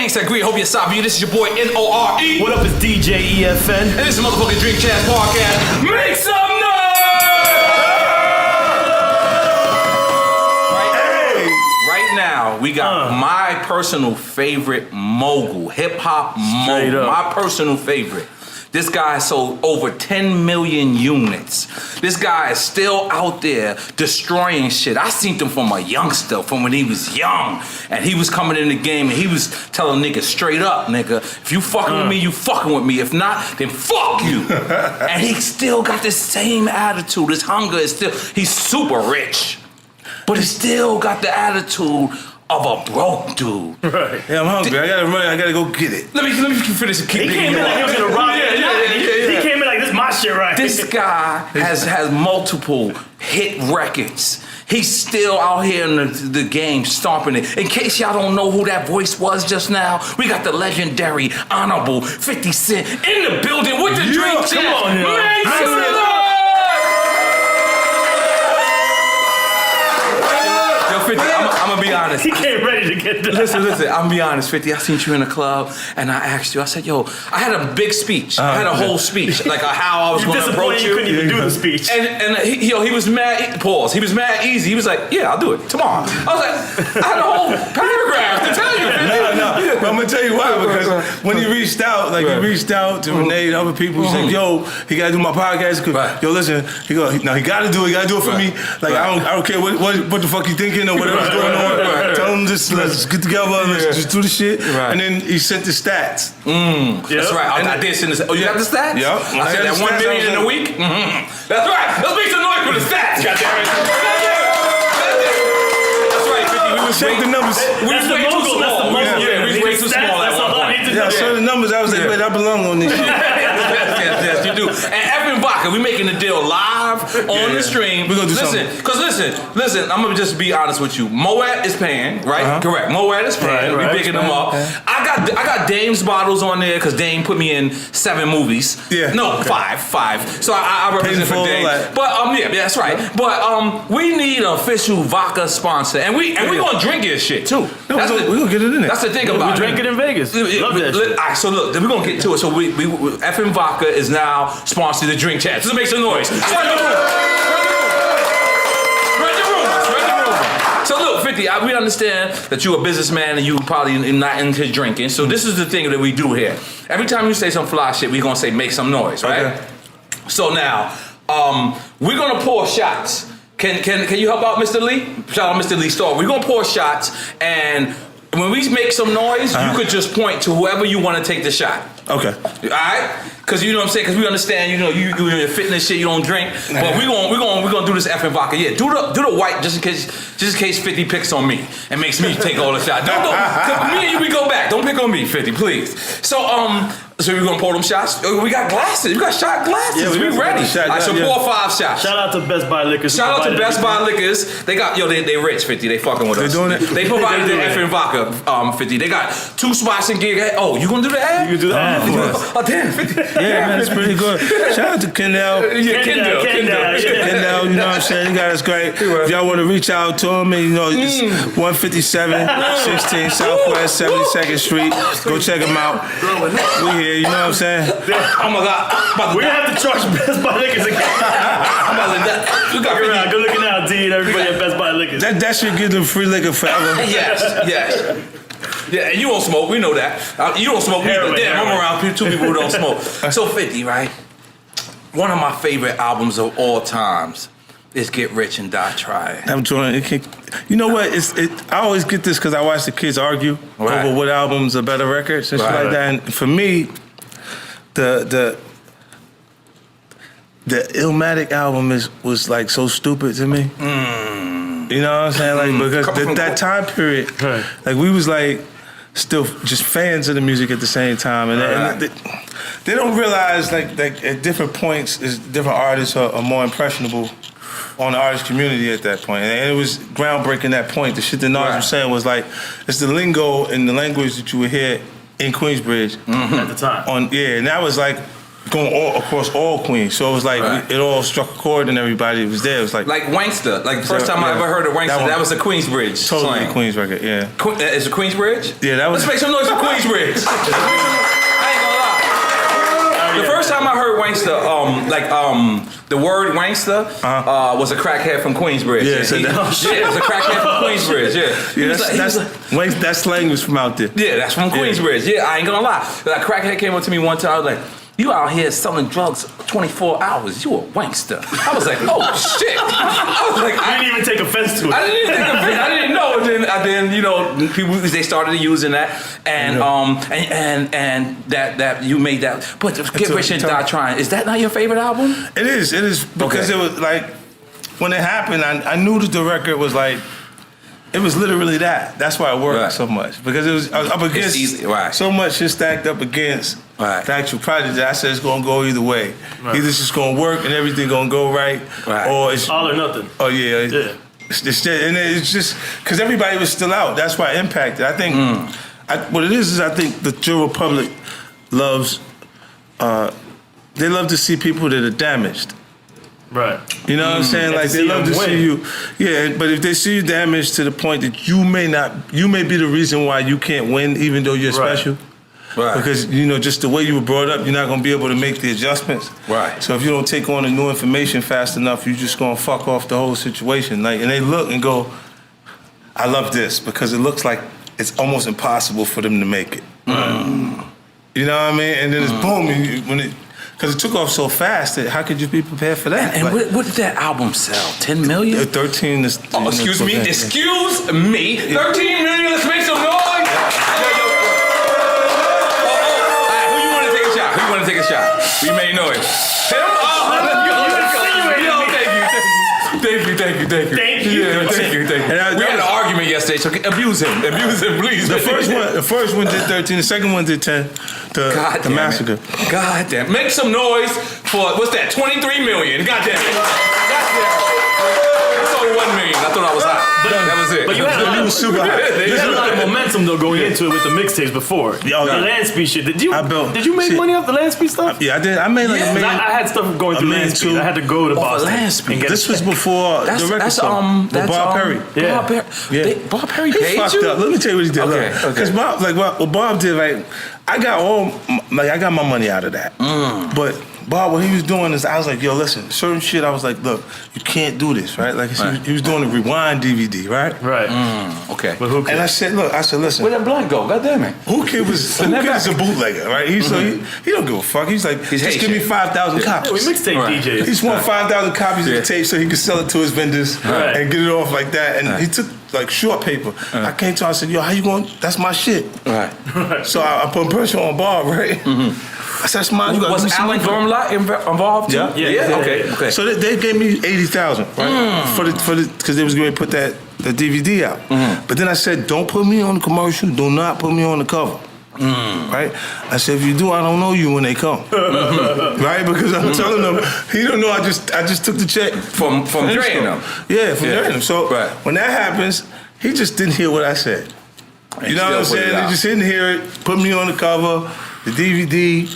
gangsta agree. Hope you're sabi. This is your boy N.O.R.E. What up, it's DJ EFN. And this is motherfucking Drink Chat Podcast. Make some noise! Right now, we got my personal favorite mogul, hip hop mogul. My personal favorite. This guy sold over 10 million units. This guy is still out there destroying shit. I seen him from a youngster, from when he was young. And he was coming in the game and he was telling niggas straight up, nigga, if you fucking with me, you fucking with me. If not, then fuck you. And he still got this same attitude. His hunger is still, he's super rich. But he still got the attitude of a broke dude. Right. Yeah, I'm hungry. I gotta run. I gotta go get it. Let me finish the He came in like he was gonna rob it. He came in like, this is my shit, right? This guy has multiple hit records. He's still out here in the game stomping it. In case y'all don't know who that voice was just now, we got the legendary, honorable 50 Cent in the building with the drink chat. Come on, yo. Make some noise! Yo, 50, I'm gonna be honest. He came ready to get this. Listen, I'm gonna be honest, 50. I seen you in the club and I asked you, I said, yo, I had a big speech. I had a whole speech, like how I was gonna approach you. You couldn't even do the speech. And he was mad, pause. He was mad easy. He was like, yeah, I'll do it tomorrow. I was like, I had a whole paragraph to tell you. No. But I'm gonna tell you why, because when he reached out, he reached out to Renee and other people, he's like, yo, he gotta do my podcast. Yo, listen, he gotta do it for me. Like, I don't care what the fuck you thinking or whatever's going on. Tell him just let's get together, let's just do the shit. And then he sent the stats. That's right. I did send the. Oh, you got the stats? Yep. I said that 1 million in a week. That's right. Let's make some noise for the stats. Goddammit. That's right, 50. We was Check the numbers. We was way too small. Yeah, we was way too small at one point. Yeah, I saw the numbers. I was like, wait, I belong on this shit. Yes, you do. And Evan Vodka, we making the deal live on the stream. We're gonna do something. Listen, I'm gonna just be honest with you. Moet is paying, right? Correct. Moet is paying. We picking them up. I got Dame's bottles on there because Dame put me in 7 movies. Yeah. No, 5. So I represent for Dame. But yeah, that's right. But we need an official vodka sponsor, and we gonna drink your shit too. No, we're gonna get it in there. That's the thing about We drink it in Vegas. Love that shit. All right, so look, we're gonna get to it. So we EFN Vodka is now sponsored the Drink Chat. Just make some noise. Spread the rumors. So look, 50, we understand that you're a businessman and you probably not into drinking. So this is the thing that we do here. Every time you say some fly shit, we're gonna say make some noise, right? Okay. So now, we're gonna pour shots. Can you help out, Mr. Lee? Shout out Mr. Lee Starr. We're gonna pour shots, and when we make some noise, you could just point to whoever you want to take the shot. Okay. All right? Because you know what I'm saying? Because we understand, you in your fitness shit, you don't drink. But we're gonna do this EFN Vodka. Yeah, do the white just in case 50 picks on me and makes me take all the shots. Don't go. Me and you, we go back. Don't pick on me, 50, please. So we're gonna pour them shots. We got glasses. We got shot glasses. Yeah, we ready. I should pour 5 shots. Shout out to Best Buy Liquors. Shout out to Best Buy Liquors. They got they rich, 50. They fucking with us. They doing it. They provided the EFN Vodka, 50. They got 2 spots in gig. Oh, you gonna do the ad? You can do the ad. Oh damn, 50. Yeah, man, it's pretty good. Shout out to Kendall. Kendall. Kendall, you know what I'm saying? You guys great. If y'all want to reach out to him, it's 157 16 Southwest 72nd Street. Go check him out. We here, you know what I'm saying? Oh my God. We're gonna have to charge Best Buy Liquors again. I'm about to die. You got Good looking out, D, and everybody at Best Buy Liquors. That should give them free liquor forever. Yes. Yeah, and you don't smoke. We know that. You don't smoke either. Damn, I'm around 2 people who don't smoke. So 50, right? One of my favorite albums of all times is Get Rich and Die Tryin. I'm trying. You know what? I always get this because I watch the kids argue over what albums are better records and shit like that. And for me, the Illmatic album was like so stupid to me. You know what I'm saying? Like because that time period, like we was like still just fans of the music at the same time, and they don't realize like at different points, different artists are more impressionable on the artist community at that point. And it was groundbreaking that point. The shit that N.O.R.E was saying was like it's the lingo and the language that you would hear in Queensbridge at the time. And that was like going all across all Queens. So it was like it all struck a chord and everybody was there. It was like Wankster. Like the first time I ever heard of Wankster, that was the Queensbridge totally slang. Queens record, yeah. Is it Queensbridge? Yeah, that was. Let's make some noise for Queensbridge. I ain't gonna lie. The first time I heard Wankster, the word Wankster was a crackhead from Queensbridge. Yeah, so it was a crackhead from Queensbridge. Yeah, that slang was from out there. Yeah, that's from Queensbridge. Yeah, I ain't gonna lie. That crackhead came up to me one time. I was like, "You out here selling drugs 24 hours? You a wankster?" I was like, "Oh shit!" I was like, I didn't even take offense to it. I didn't take offense. I didn't know. And then you know, people they started using that, and that you made that. But Get Rich and Die Tryin, is that not your favorite album? It is because it was like when it happened. I knew that the record was like. It was literally that. That's why it worked so much. Because it was up against so much shit stacked up against the actual project that I said it's gonna go either way. Either it's just gonna work and everything gonna go right. Or it's all or nothing. Oh yeah. And it's just because everybody was still out. That's why it impacted. I think what it is I think the Joe Republic loves they love to see people that are damaged. Right. You know what I'm saying? Like they love to see you. Yeah, but if they see you damaged to the point that you may be the reason why you can't win, even though you're special. Right. Because you know, just the way you were brought up, you're not gonna be able to make the adjustments. Right. So if you don't take on the new information fast enough, you're just gonna fuck off the whole situation. Like, and they look and go, "I love this," because it looks like it's almost impossible for them to make it. You know what I mean? And then it's boom because it took off so fast that how could you be prepared for that? And what did that album sell? 10 million? 13 is... excuse me. 13 million, let's make some noise! Who you want to take a shot? We made noise. Him? Thank you. Thank you. We had an argument yesterday, so abuse him, please. The first one did 13, the second one did 10. The massacre. God damn. Make some noise for, what's that, 23 million. God damn it. It's only 1 million. I thought I was hot. That was it. But you had a lot of momentum though going into it with the mixtapes before. The Landspeed shit. Did you make money off the Landspeed stuff? Yeah, I did. I made like a million. I had stuff going through Landspeed. I had to go to Boston. This was before the record song. Bob Perry. Yeah. Bob Perry paid you? Let me tell you what he did. Because Bob, what Bob did, I got my money out of that. But Bob, what he was doing is, I was like, yo, listen, certain shit, I was like, look, you can't do this, right? Like, he was doing a rewind DVD, right? Right. Okay. But and I said, listen. Where'd that blunt go? God damn it. Who kid is a bootlegger, right? He don't give a fuck. He's like, just give me 5,000 copies. We mixtape DJs. He just want 5,000 copies of the tape so he could sell it to his vendors and get it off like that. And he took like short paper. I came to him, I said, yo, how you going? That's my shit. Right. So I put pressure on Bob, right? I said, that's mine. Was Alan Dormlot involved too? Yeah. Okay. So they gave me 80,000, right? Because they was going to put the DVD out. But then I said, don't put me on the commercial. Do not put me on the cover. Right? I said, if you do, I don't know you when they come. Right? Because I'm telling them, he don't know I just took the check from Dre and them. Yeah, from Dre and them. So when that happens, he just didn't hear what I said. You know what I'm saying? He just didn't hear it, put me on the cover, the DVD.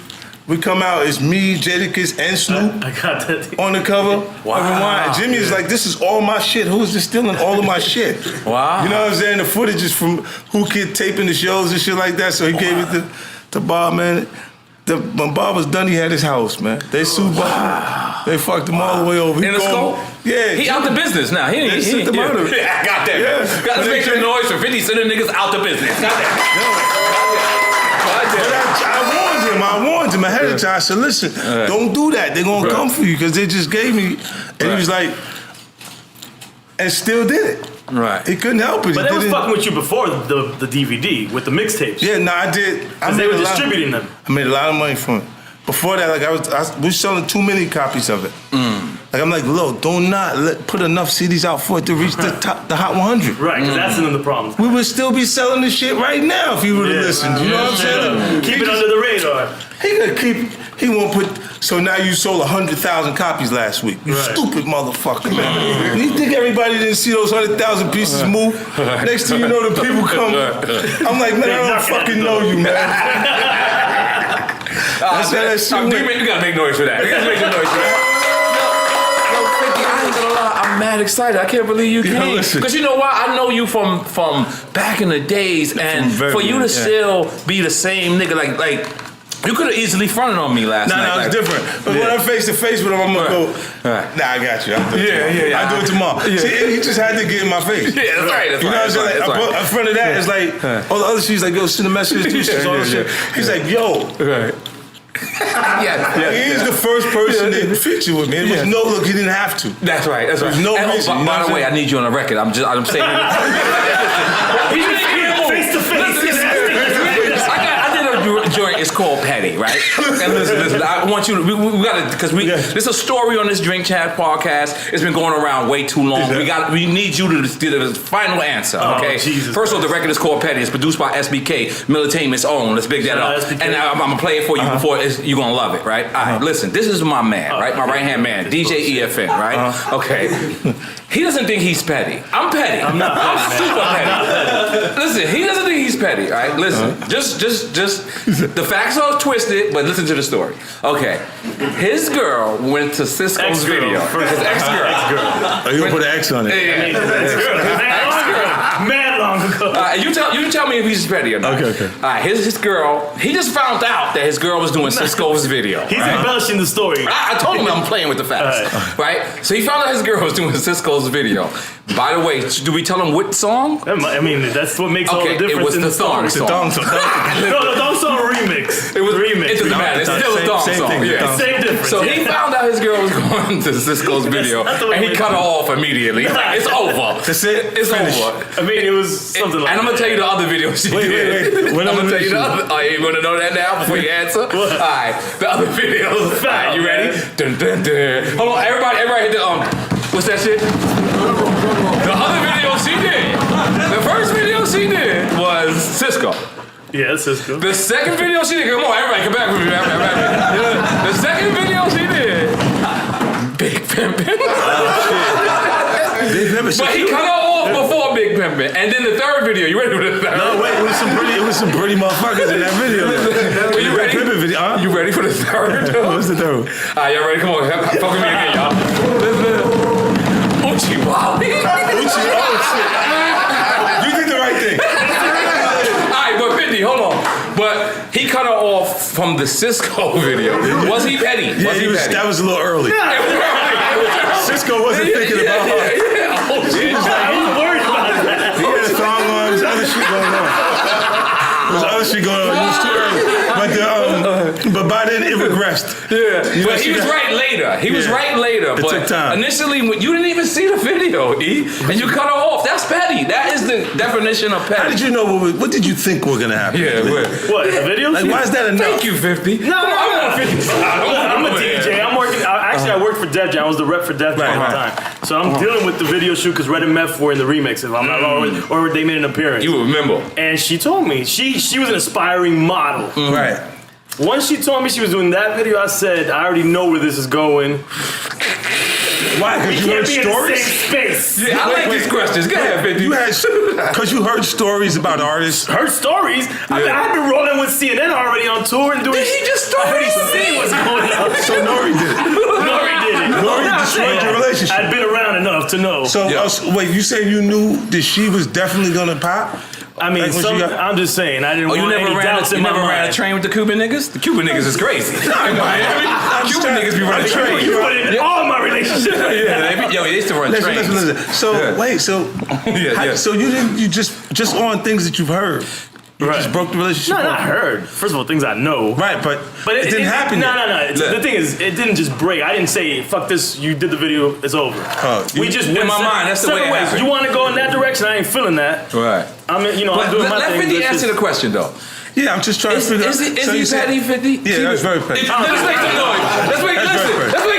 We come out, it's me, Jadakiss, and Snoop I got that on the cover. Wow. And Jimmy is like, this is all my shit. Who is this stealing all of my shit? Wow. You know what I'm saying? The footage is from Who Kid taping the shows and shit like that. So he gave it to Bob, man. When Bob was done, he had his house, man. They sued Bob. They fucked him all the way over. In the scope? Yeah. He out the business now. He sent him out of it. Yeah, goddamn. Yeah. Got to make some noise for 50 Cent niggas out the business. Goddamn. I warned him ahead of time. I said, listen, don't do that. They're going to come for you because they just gave me. And he was like, and still did it. Right. He couldn't help it. But they was fucking with you before the DVD with the mixtapes. Yeah, no, I did. Because they were distributing them. I made a lot of money from it. Before that, we were selling too many copies of it. Like, I'm like, look, do not put enough CDs out for it to reach the Hot 100. Right, because that's one of the problems. We would still be selling this shit right now if he would have listened. You know what I'm saying? Keep it under the radar. He won't put. So now you sold 100,000 copies last week. You stupid motherfucker, man. You think everybody didn't see those 100,000 pieces move? Next thing you know, the people come. I'm like, man, I don't fucking know you, man. You gotta make noise for that. You gotta make some noise for that. Yo, 50, I ain't gonna lie, I'm mad excited. I can't believe you came. Because you know why? I know you from back in the days, and for you to still be the same nigga, like you could have easily fronted on me last night. No, it's different. But when I'm face to face with him, I'm gonna go, nah, I got you. I'll do it tomorrow. See, he just had to get in my face. Yeah, that's right. You know what I'm saying? In front of that, it's like, all the other shit's like, yo, send a message, do shit, all this shit. He's like, yo. Right. He's the first person that featured with me. It was no look, he didn't have to. That's right. That's right. There's no reason. By the way, I need you on the record. I'm saying. Face to face. Joint is called Petty, right? And listen, I want you to, we gotta, because there's a story on this Drink Chat podcast. It's been going around way too long. We need you to give the final answer, okay? First of all, the record is called Petty. It's produced by SBK, Militainment's own. Let's big that up. SBK. And I'm gonna play it for you before you're gonna love it, right? All right, listen, this is my man, right? My right-hand man, DJ EFN, right? Okay. He doesn't think he's petty. I'm petty. I'm not petty. I'm super petty. Listen, he doesn't think he's petty, all right? Listen, just the facts are twisted, but listen to the story. Okay, his girl went to Cisco's video. His ex-girl. Oh, you gonna put an X on it? Mad long ago. You tell me if he's petty or not. Okay. All right, his girl, he just found out that his girl was doing Cisco's video. He's embellishing the story. I told him I'm playing with the facts, right? So he found out his girl was doing Cisco's video. By the way, do we tell him what song? I mean, that's what makes all the difference. It was in the thong song. No, the thong song remix. It was remix. It doesn't matter. It's still a thong song. Yeah. Same difference. So he found out his girl was going to Cisco's video, and he cut her off immediately. He's like, it's over. That's it. It's over. I mean, it was something like that. And I'm gonna tell you the other video she did. Wait. I'm gonna tell you the other. Oh, you wanna know that now before you answer? All right, the other videos. All right, you ready? Dun, dun, dun. Hold on, everybody hit the what's that shit? The other video she did. The first video she did was Cisco. Yeah, Cisco. The second video she did. Come on, everybody, come back with me. The second video she did. Big Pimpin'. But he cut her off before Big Pimpin'. And then the third video, you ready for the third? No, wait, it was some pretty motherfuckers in that video. You ready? Video, You ready for the third? What's the third? All right, y'all ready? Come on, fuck with me again, y'all. Uchi Wally. Oh, shit. You did the right thing. All right, but 50, hold on. But he cut her off from the Cisco video. Was he petty? Yeah, that was a little early. Cisco wasn't thinking about her. Yeah. Oh, shit. He was worried about that. He had a thong on. There was other shit going on. It was too early. But by then it regressed. Yeah. But he was right later. It took time. Initially, you didn't even see the video, E. And you cut her off. That's petty. That is the definition of petty. How did you know what did you think were gonna happen? Yeah, what? The video? Like, why is that enough? Thank you, 50. No, I'm a DJ. I'm working. Actually, I worked for Def Jam. I was the rep for Def Jam at the time. So I'm dealing with the video shoot because Red and Meth were in the remix, if I'm not wrong, or they made an appearance. You remember? And she told me she was an aspiring model. Right. Once she told me she was doing that video, I said, I already know where this is going. Why? Because you heard stories? In the same space. Yeah, I like these questions. Go ahead, 50. Because you heard stories about artists. Heard stories? I mean, I've been rolling with CNN already on tour and doing. Did he just start? I already seen what's going on. So N.O.R.E did it. N.O.R.E did it. N.O.R.E destroyed your relationship. I'd been around enough to know. So wait, you saying you knew that she was definitely gonna pop? I mean, I'm just saying, I didn't want any doubts in my mind. You never ran a train with the Cuban niggas? The Cuban niggas is crazy. In Miami, Cuban niggas be running trains. You put it in all my relationships. Yo, they used to run trains. Listen. So wait, so you just on things that you've heard. You just broke the relationship. No, not heard. First of all, things I know. Right, but it didn't happen. No. The thing is, it didn't just break. I didn't say, fuck this, you did the video, it's over. We just in my mind, that's the way it happened. You want to go in that direction, I ain't feeling that. Right. I'm doing my thing. Let 50 answer the question, though. Yeah, I'm just trying to figure out. Is he petty, 50? Yeah, that's very petty. Let's make some noise. Let's make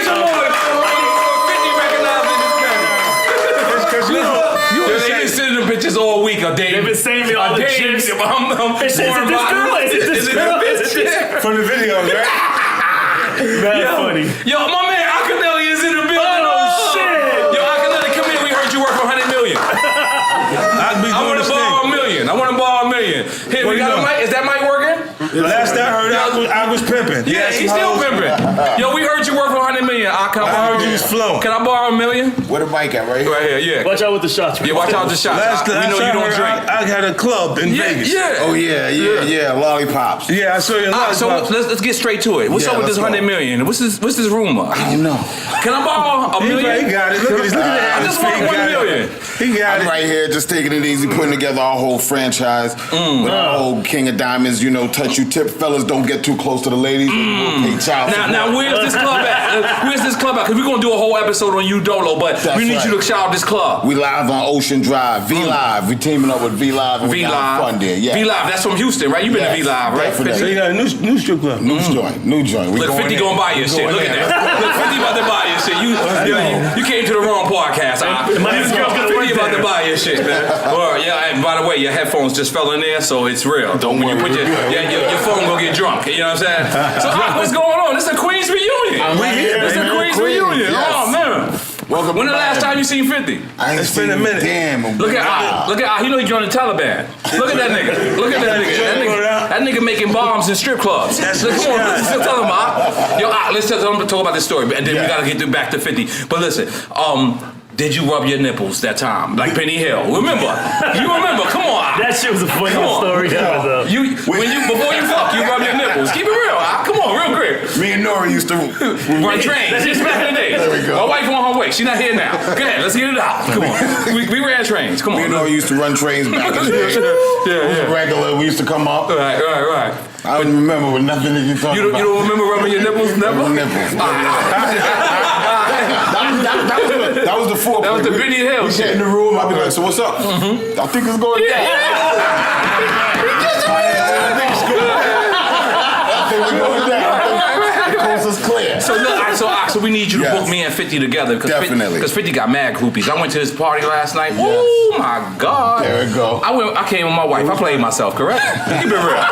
some noise. 50 recognizing this petty. Because they've been sending them pictures all week or dating. They've been sending me all the chicks. Is it this girl? Is it this girl? From the videos, right? That's funny. Yo, my man Akinelli is in the building. Oh, shit. Yo, Akinelli, come here. We heard you work for 100 million. I want to borrow $1 million. Here, we got a mic. Is that mic working? The last I heard, I was pimping. Yeah, he's still pimping. Yo, we heard you work for 100 million. I heard you was flowing. Can I borrow $1 million? Where the mic at? Right here. Right here, yeah. Watch out with the shots. Yeah, watch out with the shots. We know you don't drink. I had a club in Vegas. Yeah. Oh yeah. Lollipops. Yeah, I saw you. So let's get straight to it. What's up with this 100 million? What's this rumor? I don't know. Can I borrow $1 million? He got it. Look at this. Look at that. I just want $1 million. He got I'm it. right here, just taking it easy, putting together our whole franchise with our whole King of Diamonds. You know, touch you tip, fellas. Don't get too close to the ladies. Pay child support. Now, where's this club at? Where's this club at? Because we're gonna do a whole episode on you, Dolo. But we need you to shout out this club. We live on Ocean Drive. V Live. We teaming up with V Live. V Live. Fun there. Yeah. V Live. That's from Houston, right? You been to V Live, right? Definitely. So you got a new strip club. New joint. Look, 50 gonna buy your shit. Look at that. Look, 50 about to buy your shit. You came to the wrong podcast. 50 about to buy your shit, man. Well, yeah, and by the way, your headphones just fell in there, so it's real. When you put your phone go get drunk. You know what I'm saying? So what's going on? This is a Queens reunion. This is a Queens reunion. Yes. Oh man. Welcome. When the last time you seen 50? It's been a minute. Damn. Look at he know he joined the Taliban. Look at that nigga. Look at that nigga. That nigga making bombs in strip clubs. Look, come on, let's tell him, Yo, let's talk about this story, and then we gotta get back to 50. But listen, did you rub your nipples that time? Like Penny Hill. Remember? You remember? Come on. That shit was a funny story. Before you fuck, you rub your nipples. Keep it real. Come on, real quick. Me and N.O.R.E used to run trains. That's just back in the day. There we go. My wife on her way. She's not here now. Go ahead, let's get it out. Come on. We ran trains. Come on. Me and N.O.R.E used to run trains back in the day. Yeah. Regular. We used to come up. Right. I don't remember with nothing that you talking about. You don't remember rubbing your nipples? Never? Nipples. That was the foreplay. That was the Benny Hill We shit. get in the room. I'd be like, so what's up? I think it's going down. I think we're going down. The coast is clear. So we need you to book me and 50 together. Definitely. Because 50 got mad groupies. I went to his party last night. Yes. Oh my God. There we go. I came with my wife. I played myself, correct? Keep it real.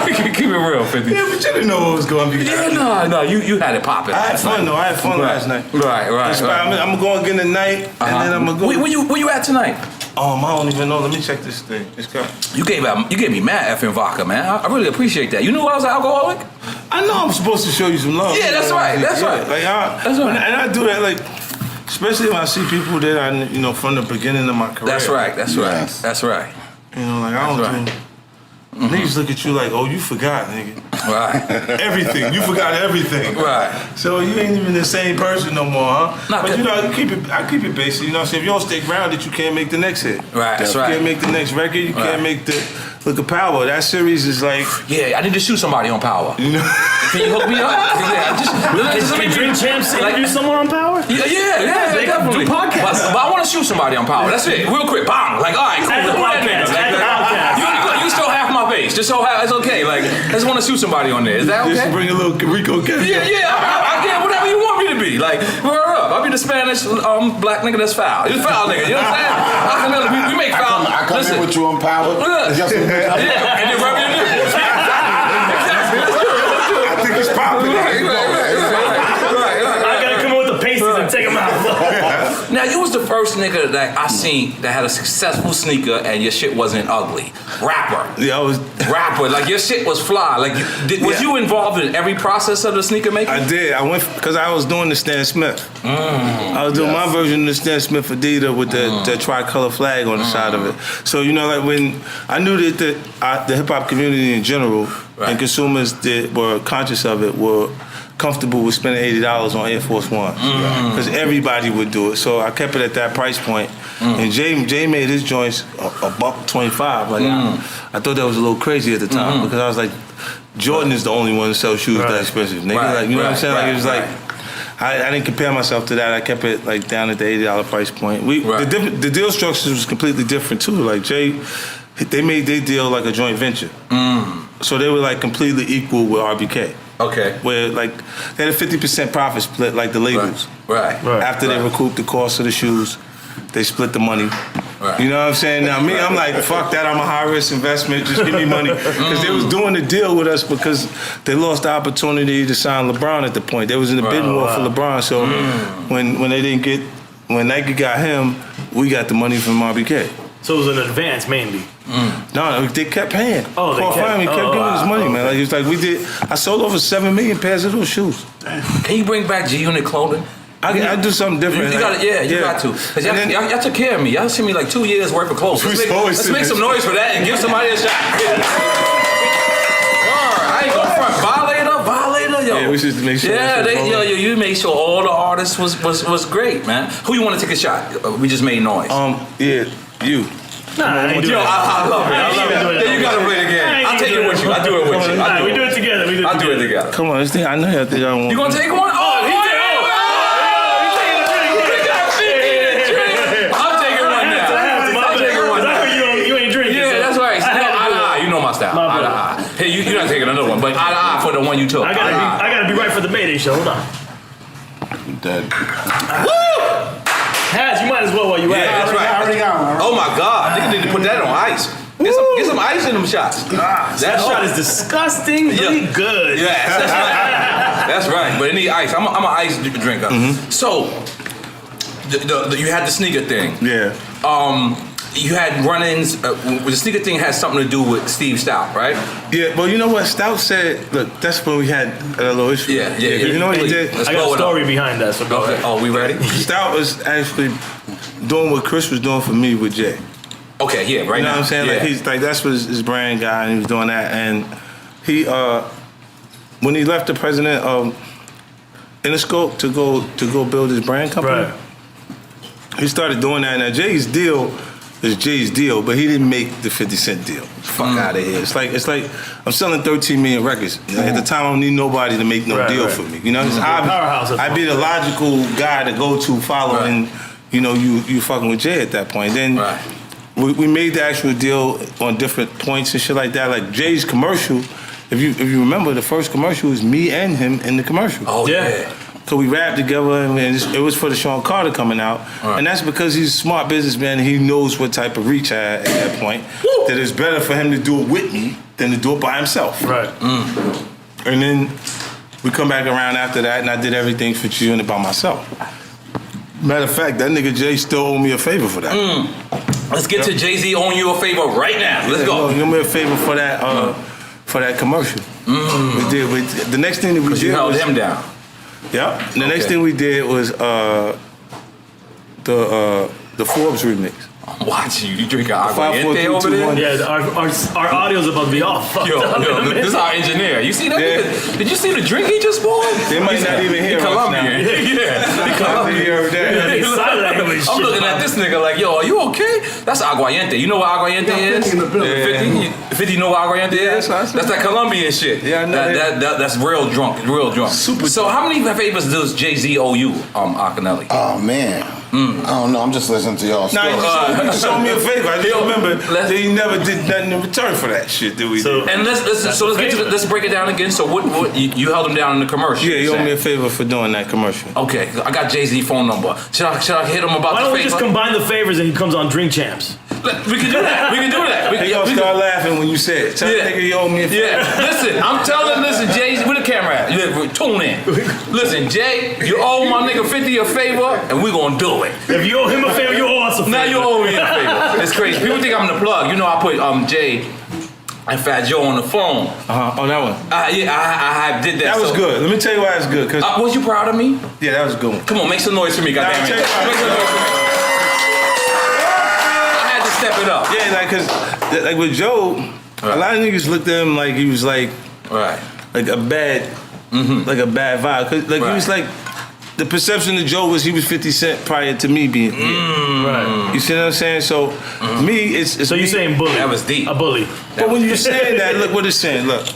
Keep it real, 50. Yeah, but you didn't know what was going to be. Yeah, no, you had it popping. I had fun though. I had fun last night. Right. I'm going again tonight, and then I'm gonna go. Where you at tonight? I don't even know. Let me check this thing. It's got. You gave me mad effing vodka, man. I really appreciate that. You knew I was an alcoholic? I know I'm supposed to show you some love. Yeah, that's right. That's right. That's right. And I do that especially when I see people that I from the beginning of my career. That's right. Yes. That's right. I don't do. Niggas look at you like, oh, you forgot, nigga. Right. Everything. You forgot everything. Right. So you ain't even the same person no more, huh? Not but good. I keep it basic. You know what I'm saying? If you don't stay grounded, you can't make the next hit. Right, that's You right. can't make the next record. You can't make the Look at Power. That series is like. Yeah, I need to shoot somebody on Power. You know? Can you hook me up? Can Drink Champs interview someone on Power? Yeah, They definitely. do podcasts. But I want to shoot somebody on Power. That's it. Real quick. Bang. Like, all right, cool. At the podcast. You still half my face. Just so it's okay. Like, I just want to shoot somebody on there. Is that okay? Just bring a little Rico Kevin. Yeah. I get whatever you want me to be. Like, word up. I'll be the Spanish black nigga that's foul. You're foul nigga. You know what I'm saying? We make foul. I come in with you on Power. Just and then rub your nipples. Exactly. I think it's popular. I gotta come in with the pasties and take them out. Now, you was the first nigga that I seen that had a successful sneaker and your shit wasn't ugly. Rapper. Yeah, I was. Rapper. Like, your shit was fly. Like, was you involved in every process of the sneaker making? I did. I went because I was doing the Stan Smith. I was doing my version of the Stan Smith Adidas with the tricolor flag on the side of it. So, you know, like when I knew that the hip hop community in general and consumers that were conscious of it were comfortable with spending $80 on Air Force Ones because everybody would do it. So I kept it at that price point. And Jay made his joints $125. Like I thought that was a little crazy at the time because I was like, Jordan is the only one to sell shoes that expensive, nigga. Like, you know what I'm saying? Like it was like. I didn't compare myself to that. I kept it like down at the $80 price point. The deal structures was completely different too. Like Jay, they made their deal like a joint venture. So they were like completely equal with RBK. Okay. Where like they had a 50% profit split like the labels. Right. After they recouped the cost of the shoes, they split the money. Right. You know what I'm saying? Now me, I'm like, fuck that, I'm a high risk investment, just give me money. Because they was doing the deal with us because they lost the opportunity to sign LeBron at the point. They was in the bidding war for LeBron. So when Nike got him, we got the money from RBK. So it was an advance mainly. No, they kept paying. Oh, they kept- kept giving us money, man. Like, it's like we did. I sold over 7 million pairs of those shoes. Can you bring back G-Unit clothing? I do something different. You got you got to. Cause y'all took care of me. Y'all sent me like 2 years worth of clothes. Let's make some noise for that and give somebody a shot. I ain't gonna front. Violator, yo. Yeah, we should make sure. Yeah, you made sure all the artists was great, man. Who you want to take a shot? We just made noise. Yeah, you. Nah, I ain't doing I love it. You gotta play the game. I'll take it with you. I'll do it with you. We do it together. I'll do it together. Come on, this thing. I know y'all think I want. You gonna take one? Oh, he did. I'm taking one now. I'm taking one now. You ain't drinking. Yeah, that's right. You know my style. Hey, you're not taking another one, but for the one you took. I gotta be right for the Mayday show. Hold on. I'm dead. Haz, you might as well while you at it. That's right. I already got one. Oh my God, nigga need to put that on ice. Get some ice in them shots. That shot is disgustingly good. Yeah, that's right. But it need ice. I'm an ice drinker. So, you had the sneaker thing. Yeah. You had run-ins. The sneaker thing had something to do with Steve Stout, right? Yeah, well, you know what? Stout said, look, that's when we had a little issue. Yeah. You know what he did? Let's I got blow a it story up. behind that. So go Okay. ahead. Oh, we ready? Stout was actually doing what Chris was doing for me with Jay. Okay, yeah, right You know now. what I'm saying? Yeah. Like he's like that's what his brand guy, and he was doing that. And he when he left the president of Interscope to go build his brand company, Right. he started doing that. Now Jay's deal is Jay's deal, but he didn't make the 50 Cent deal. Fuck out of here. It's like I'm selling 13 million records. At the time, I don't need nobody to make no deal for me. You know, it's powerhouse. I'd be the logical guy to go to following. You know, you fucking with Jay at that point. Then. Right. We made the actual deal on different points and shit like that. Like Jay's commercial, if you remember, the first commercial was me and him in the commercial. Oh yeah. So we rapped together, and it was for the Sean Carter coming out, and that's because he's a smart businessman. And he knows what type of reach I had at that point. That it's better for him to do it with me than to do it by himself. Right. And then we come back around after that, and I did everything for you and by myself. Matter of fact, that nigga Jay still owe me a favor for that. Let's get to Jay-Z owing you a favor right now. Let's go. Give me a favor for that commercial. We did. The next thing that we did You held was, him down. Yeah. The next thing we did was the Forbes remix. I'm watching you. You drink an aguardiente over there? Yeah, our audio's about to be off. Yo, this is our engineer. You see that? Yeah. Nigga? Did you see the drink he just poured? They might not even hear us now. Colombian. Yeah. He Colombian. I'm looking at this nigga like, yo, are you okay? That's aguardiente. You know what aguardiente is? 50 in the building. 50, you know what aguardiente is? that's That Colombian shit. Yeah, I know That's real drunk. Real drunk. Super So how many favors does Jay-Z owe you, Akinelli? Oh man, I don't know. I'm just listening to y'all. Nah, stories. you just showed me a favor. I just Yo, remember let's- that he never did nothing in return for that shit that we did. And let's break it down again. So what you held him down in the commercial? Yeah, he you owed me a saying? favor for doing that commercial. Okay, I got Jay-Z phone number. Should I hit him about Why the don't we favor? just combine the favors and he comes on Drink Champs? We can do that. We can do that. He gonna start laughing when you say it. Tell the nigga he owe me a favor. Yeah, listen, Jay, where the camera at? Yeah, tune in. Listen, Jay, you owe my nigga 50 a favor, and we gonna do it. If you owe him a favor, you owe us a favor. Now you owe me a favor. It's crazy. People think I'm the plug. You know, I put Jay and Fat Joe on the phone. Oh, that one. I did that. That was so, good. Let me tell you why it's good. Cause Was you proud of me? yeah, that was a good one. Come on, make some noise for me, Nah, goddamn check it. it out. Make some noise for me. I had to step it up. Yeah, like cause like with Joe, a lot of niggas looked at him like he was like Right. a bad vibe. Cause like he was like the perception of Joe was he was 50 Cent prior to me being here. Right. You see what I'm saying? So me, it's So you're me. saying bully? That was deep. A bully. But when you're saying that, look what it's saying. Look,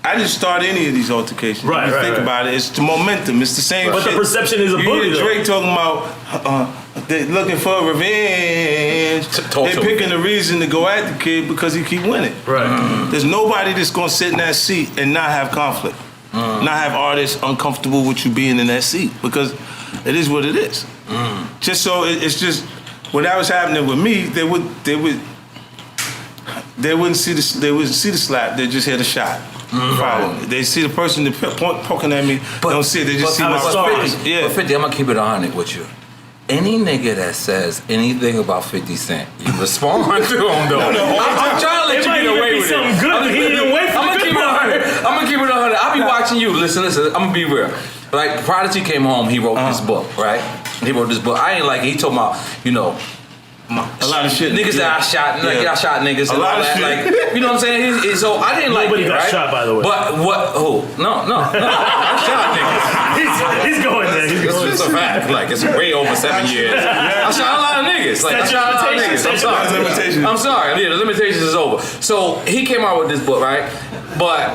I didn't start any of these altercations. Right, If you right, think right. about it, it's the momentum. It's the same But the shit. perception is a You bully, hear though. Drake talking about they looking for revenge. Talk They're to picking a reason to go at the kid because he keep winning. Right. There's nobody that's gonna sit in that seat and not have conflict. Not have artists uncomfortable with you being in that seat because it is what it is. Just so it's just when that was happening with me, they wouldn't see the slap. They just hear the shot. Follow me. They see the person that poking at me. Don't see it. They just see my But 50, Yeah. but 50, I'm gonna keep it 100 with you. any nigga that says anything about 50 Cent, you respond to him though. I'm trying to let you get away with it. Something good, but he didn't wait for I'm gonna keep it 100. I'm gonna keep it 100. I'll be watching you. Listen. I'm gonna be real. Like Prodigy came home, he wrote this book, right? He wrote this book. I ain't like it. He told about, a lot of shit. Niggas that I shot, like I shot niggas. A lot of shit. Like, you know what I'm saying? So I didn't like Nobody it, got right? shot, by the way. But what? Oh, no. I shot niggas. He's going there. It's a fact. Like it's way over 7 years. I shot a lot of niggas. Like I shot a lot of niggas. I'm sorry. Yeah, the limitations is over. So he came out with this book, right? But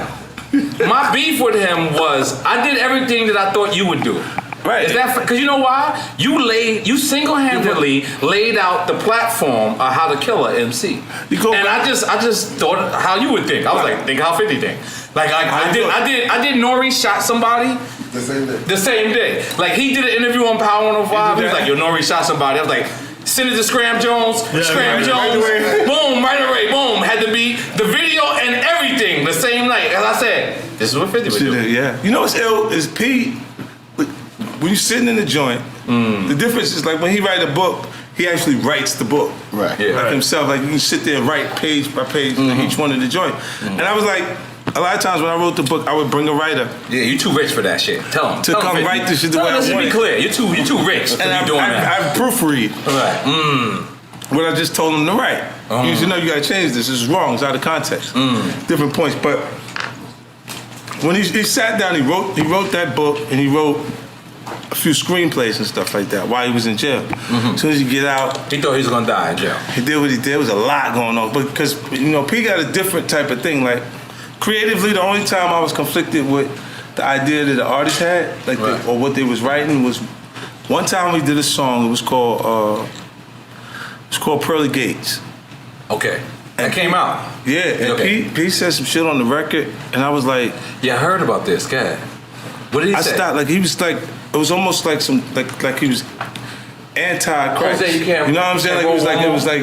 my beef with him was I did everything that I thought you would do. Right. Is that because you know why? You single-handedly laid out the platform of how to kill an MC. I just thought how you would think. I was like, think how 50 think. Like I did N.O.R.E shot somebody the same day. Like he did an interview on Power 105. He was like, yo, N.O.R.E shot somebody. I was like, send it to Scram Jones. Scram Jones. Boom, right away. Boom. Had to be the video and everything the same night. As I said, this is what 50 would do. Yeah. You know what's ill is P. When you're sitting in the joint, the difference is like when he write a book, he actually writes the book. Right. Yeah. Like himself, like you can sit there and write page by page each one of the joint. And I was like, a lot of times when I wrote the book, I would bring a writer. Yeah, you too rich for that shit. Tell him. To come write this shit the way I Let's want be it. clear. You're too rich for And you doing that. I proofread Right. what I just told him to write. You should know you gotta change this. This is wrong. It's out of context. Different points. But when he sat down, he wrote that book and he wrote a few screenplays and stuff like that while he was in jail. As soon as he get out, He thought he was gonna die in jail. he did what he did. There was a lot going on. But because, P got a different type of thing. Like, creatively, the only time I was conflicted with the idea that the artist had, like, or what they was writing was, one time we did a song, it was called Pearly Gates. Okay. That came out. Yeah, and Okay. P said some shit on the record, and I was like, Yeah, I heard about this. Go ahead. What did he I say? stopped, like, he was like, it was almost like some, like he was anti-Christ. Jose, you can't- You know what I'm saying? Like, it was like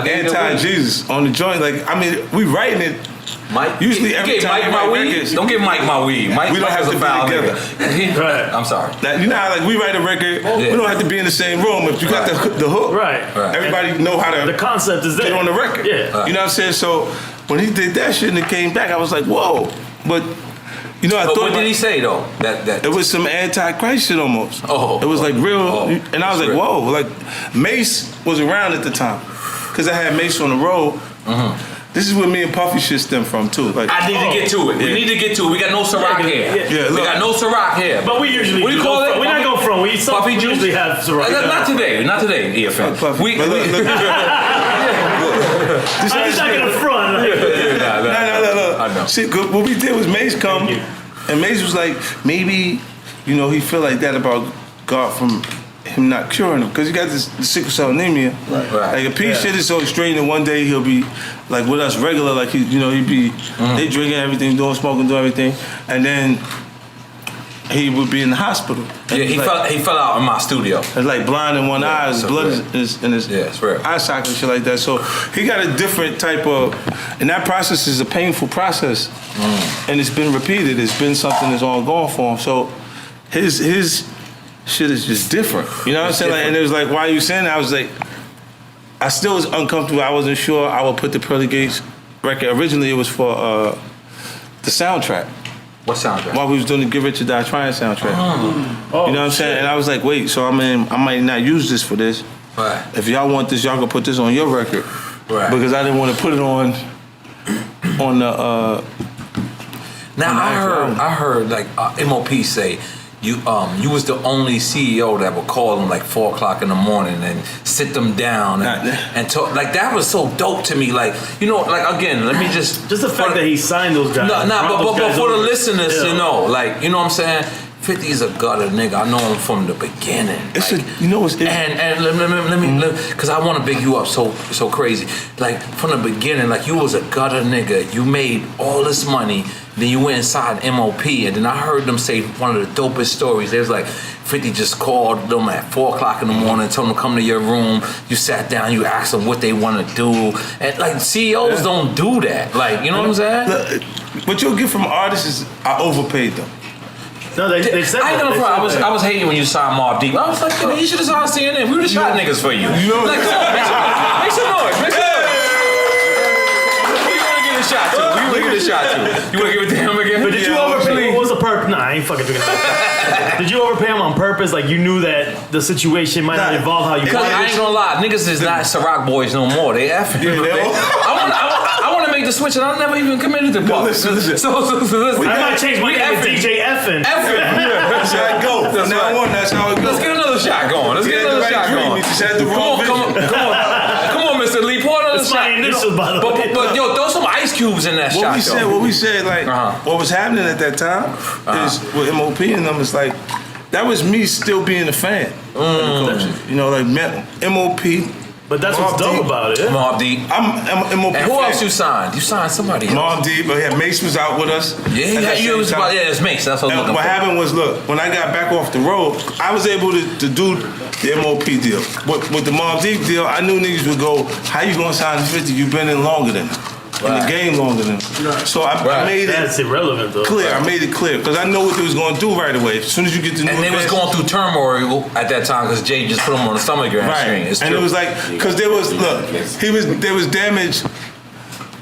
anti-Jesus on the joint. Like, I mean, we writing it. Mike, Usually you every gave time Mike we my write weed. records- Don't give Mike my weed. Mike We don't have is a to be foul together. nigga. Right. I'm sorry. That, you know how, like, we write a record, we don't have to be in the same room. If you got the hook, Right. everybody know how to The concept is there. get on the record. Yeah. You know what I'm saying? So when he did that shit and it came back, I was like, whoa. But, I But thought what did he say though? That it was some anti-Christ shit almost. Oh. It was like real, and I was like, Real. whoa. Like, Mace was around at the time. Because I had Mace on the road. This is where me and Puffy shit stem from too. Like, I need to get to it. We need to get to it. We got no Ciroc here. Yeah, we look. got no Ciroc here. But we usually What do you call it? We're not going from. We Puffy juice? usually have Ciroc. Not today. Not today, EFN. Puffy. We, But look, we- look. I'm just not gonna front. Nah. No. I know. Shit, what we did was Mace come, and Mace was like, maybe, he feel like that about God from him not curing him, because he got this sickle cell anemia. Right. Like, if P shit is so extreme that one day he'll be like with us regular, like he'd be they drinking everything, doing smoking, doing everything, and then he would be in the hospital. Yeah, he fell out in my studio. It's like blind in one eye, his so blood real. is in his it's real. eye socket and shit like that. So he got a different type of, and that process is a painful process, and it's been repeated. It's been something that's ongoing for him. So his shit is just different. You know what I'm saying? Like, and it was like, why are you saying that? I was like, I still was uncomfortable. I wasn't sure I would put the Pearly Gates record. Originally, it was for the soundtrack. What soundtrack? While we was doing the Get Rich or Die Tryin soundtrack. Oh, You know what I'm saying? And I was like, wait, so I might not use this for this. Right. If y'all want this, y'all gonna put this on your record. Right. Because I didn't want to put it on the Now I heard like MOP say you was the only CEO that would call them like 4 o'clock in the morning and sit them down and talk. Like that was so dope to me. Like like again, let me just the fact that he signed those guys. but for the listeners to know, like what I'm saying. 50's a gutter nigga. I know him from the beginning. It's like, and let me because I want to big you up so crazy. Like from the beginning, like you was a gutter nigga. You made all this money. Then you went inside MOP, and then I heard them say one of the dopest stories. They was like 50 just called them at 4 o'clock in the morning, told them to come to your room. You sat down, you asked them what they want to do, and like CEOs don't do that. Like you know what I'm saying? What you'll get from artists is I overpaid them. No, they said I ain't gonna front. I was hating when you signed Mobb Deep. I was like, yo, you should have signed CNN. We would have shot niggas for you. You know, like, come on, make some noise. Make some noise. Who you wanna give a shot to? Who you wanna give a shot to? You wanna give it to him again? But did you overpay? What was the purpose? Nah, I ain't fucking drinking that. Did you overpay him on purpose? Like you knew that the situation might not involve how you. Because I ain't gonna lie, niggas is not Ciroc boys no more. They effing. I want to make the switch, and I never even committed to pop. Listen. So listen. I might change my name to DJ EFN. That's how it goes. From now on, that's how it goes. Let's get another shot going. Come on, Mr. Lee. Pour another It's shot. my initials, by the way. But yo, throw some ice cubes in that shot. What we said, like, what was happening at that time is with MOP and them, it's like, that was me still being a fan of the culture. You know, like, MOP. But that's what's dope about it. Mobb Deep. I'm MOP. And who else you signed? You signed somebody else. Mobb Deep, but yeah, Mace was out with us. Yeah, it's Mace. That's what I'm looking what for. happened was, look, when I got back off the road, I was able to do the MOP deal. With the Mobb Deep deal, I knew niggas would go, how you gonna sign 50? You've been in longer than them. In the game longer than them. So I made it. That's irrelevant though. Clear. I made it clear because I know what they was going to do right away. As soon as you get the new and they was going through turmoil at that time because Jay just put him on the stomach screen. And it was like because there was there was damage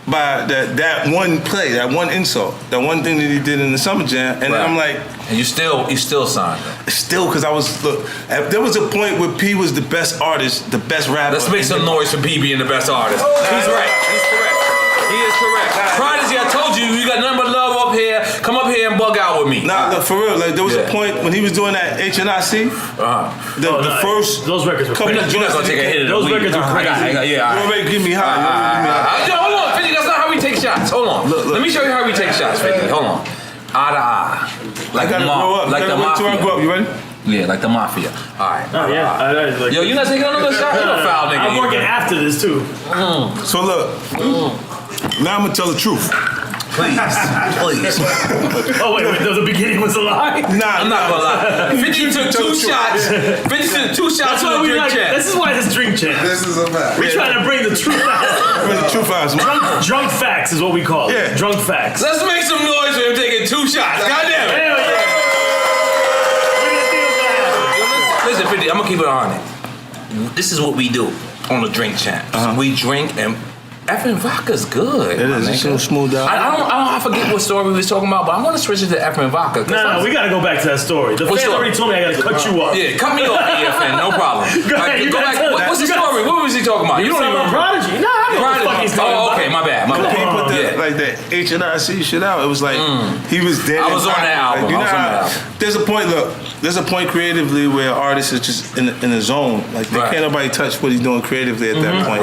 by that one play, that one insult, that one thing that he did in the Summer Jam, and I'm like, and you still signed him. Still, because I was there was a point where P was the best artist, the best rapper. Let's make some noise for P being the best artist. He's right. He's correct. He is correct. Prodigy, I told you, you got nothing but love up here. Come up here and bug out with me. Nah, look, for real. Like there was a point when he was doing that HNIC. The first those records were crazy. You're not gonna take a hit of those records were crazy. You already give me high. Hold on, 50. That's not how we take shots. Hold on. Look. Let me show you how we take shots, 50. Hold on. Eye to eye. Like the mafia. Grow up. You ready? Yeah, like the mafia. All right. Yo, you not taking another shot? You a foul nigga. I'm working after this too. So look, now I'm gonna tell the truth. Please. Oh wait, the beginning was a lie? Nah, I'm not gonna lie. 50 took 2 shots. 50 took 2 shots on the drink champ. This is why this drink champ. This is a fact. We're trying to bring the truth out. Bring the truth out. Drunk facts is what we call it. Yeah. Drunk facts. Let's make some noise for him taking 2 shots. Goddamn it. Hell yeah. Listen, 50, I'm gonna keep it on it. This is what we do on the drink champs. We drink and effing vodka's good. It is. It's so smooth out. I forget what story we was talking about, but I want to switch it to effing vodka. No, we gotta go back to that story. The fans already told me I gotta cut you off. Yeah, cut me off, EFN, no problem. Go back. What's the story? What was he talking about? You don't even Prodigy. No, I know what the fuck he's talking about. Okay, my bad. He put that like that HNIC shit out. It was like he was dead. I was on that album. There's a point. Look, there's a point creatively where artists are just in a zone. Like they can't nobody touch what he's doing creatively at that point.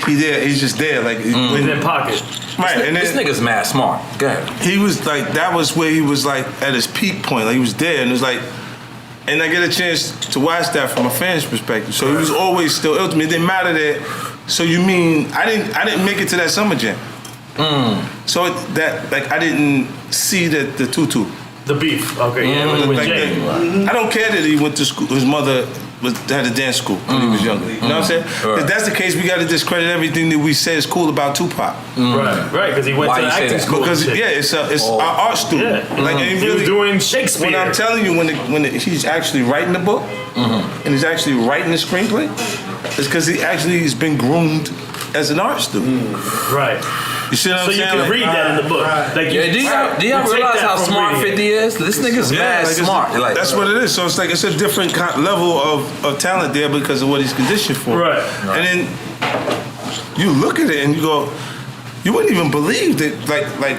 He's just there. Like in their pocket. Right. And this nigga's mad smart. Go ahead. He was like that was where he was like at his peak point. Like he was there, and it was like. And I get a chance to watch that from a fan's perspective. So he was always still ill to me. It didn't matter that. So you mean I didn't make it to that Summer Jam. So that like I didn't see that the tutu. The beef. Okay, yeah, with Jay. I don't care that he went to school. His mother had a dance school when he was younger. You know what I'm saying? If that's the case, we got to discredit everything that we say is cool about Tupac. Right, because he went to acting school. Because it's our art student. Yeah. Like he was doing Shakespeare. When I'm telling you, when he's actually writing the book and he's actually writing the screenplay, it's because he actually has been groomed as an art student. Right. You see what I'm saying? So you can read that in the book. Like do y'all realize how smart 50 is? This nigga's mad smart. That's what it is. So it's like it's a different level of talent there because of what he's conditioned for. Right. And then you look at it and you go, you wouldn't even believe that like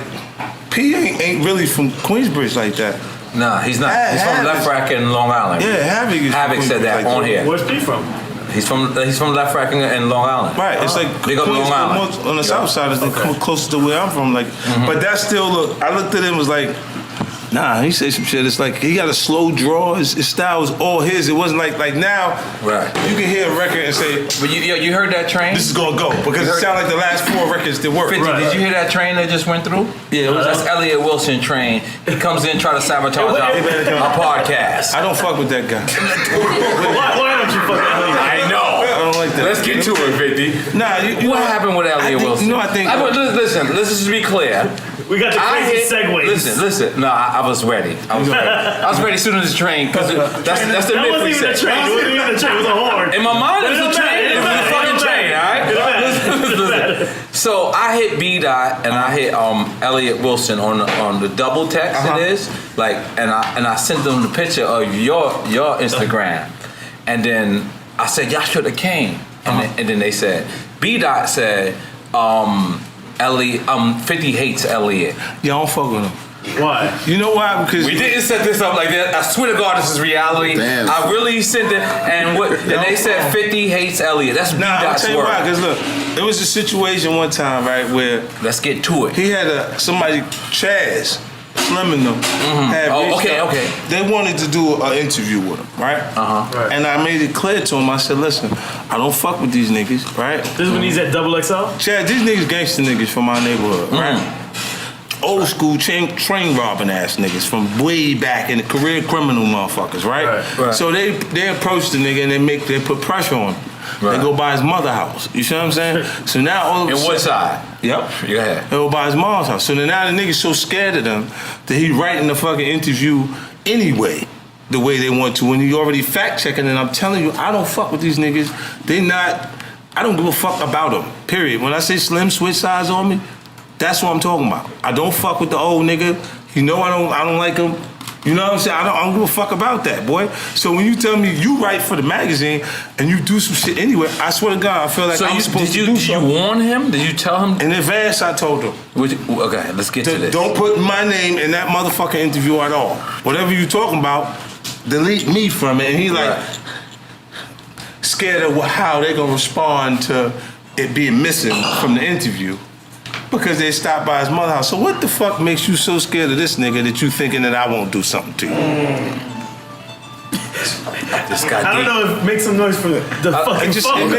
P ain't really from Queensbridge like that. Nah, he's not. He's from Left Rack in Long Island. Yeah, Havoc said that on here. Where's P from? He's from Left Rack in Long Island. Right, it's like Big up Long Island. On the south side is closer to where I'm from. Like, but that still look. I looked at him and was like, nah. He said some shit. It's like he got a slow draw. His style was all his. It wasn't like now. Right. You can hear a record and say, but you heard that train? This is gonna go because it sounded like the last 4 records that worked. 50, did you hear that train that just went through? Yeah, that's Elliot Wilson train. He comes in try to sabotage our podcast. I don't fuck with that guy. Why don't you fuck with Elliot? I know. I don't like that. Let's get to it, 50. Nah, what happened with Elliot Wilson? I think. Listen, let's just be clear. We got the crazy segues. Listen. No, I was ready. I was ready as soon as the train, because that's the That wasn't even a train. It wasn't even a train. It was a horn. In my mind, it was a train. It was a fucking train, all right? Listen. So I hit B-Dot and I hit Elliot Wilson on the double text. It is like, and I sent them the picture of your Instagram, and then I said y'all should have came, and then they said B-Dot said 50 hates Elliot. Y'all don't fuck with him. Why? You know why? Because we didn't set this up like that. I swear to God, this is reality. Damn. I really sent it, and they said 50 hates Elliot. That's I'll B-Dot's tell you word. why. Because look, there was a situation one time, right, where Let's get to it. he had somebody, Chaz, Slim and them, had reached out. Okay. They wanted to do an interview with him, right? Right. And I made it clear to him. I said, listen, I don't fuck with these niggas, right? This is when he's at Double XL? Chaz, these niggas gangster niggas from my neighborhood, right? Old school train robbing ass niggas from way back in the career criminal motherfuckers, right? Right. So they approach the nigga and they put pressure on him. Right. They go by his mother house. You see what I'm saying? So now all of a In sudden, what side? Yep. Go ahead. They go by his mom's house. So then now the nigga's so scared of them that he writing the fucking interview anyway, the way they want to. And he already fact checking. And I'm telling you, I don't fuck with these niggas. I don't give a fuck about them. Period. When I say Slim switch sides on me, that's what I'm talking about. I don't fuck with the old nigga. You know I don't like him. You know what I'm saying? I don't give a fuck about that, boy. So when you tell me you write for the magazine and you do some shit anyway, I swear to God, I feel like I'm supposed to do something. Did you warn him? Did you tell him? In advance, I told him. Okay, let's get to this. Don't put my name in that motherfucking interview at all. Whatever you talking about, delete me from it. And he like scared of how they gonna respond to it being missing from the interview. Because they stopped by his mother's house. So what the fuck makes you so scared of this nigga that you thinking that I won't do something to you? This guy I don't know if make some noise for the fucking phone.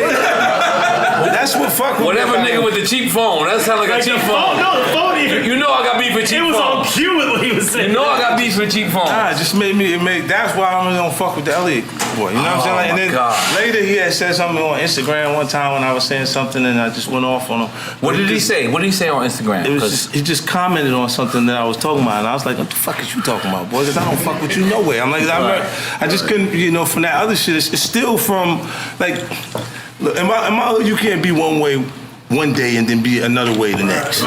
That's what fuck. Whatever nigga with the cheap phone. That sound like a cheap phone. No, the phone even. You know I got beef with cheap phone. It was on cue with what he was saying. You know I got beef with cheap phone. Nah, it just made me. That's why I don't fuck with the Elliot boy. You know what I'm saying? Like, and then later he had said something on Instagram one time when I was saying something and I just went off on him. What did he say? What did he say on Instagram? He just commented on something that I was talking about, and I was like, "What the fuck is you talking about, boy? Because I don't fuck with you no way." I'm like, I just couldn't, from that other shit. It's still from like, look, in my hood, you can't be one way one day and then be another way the next.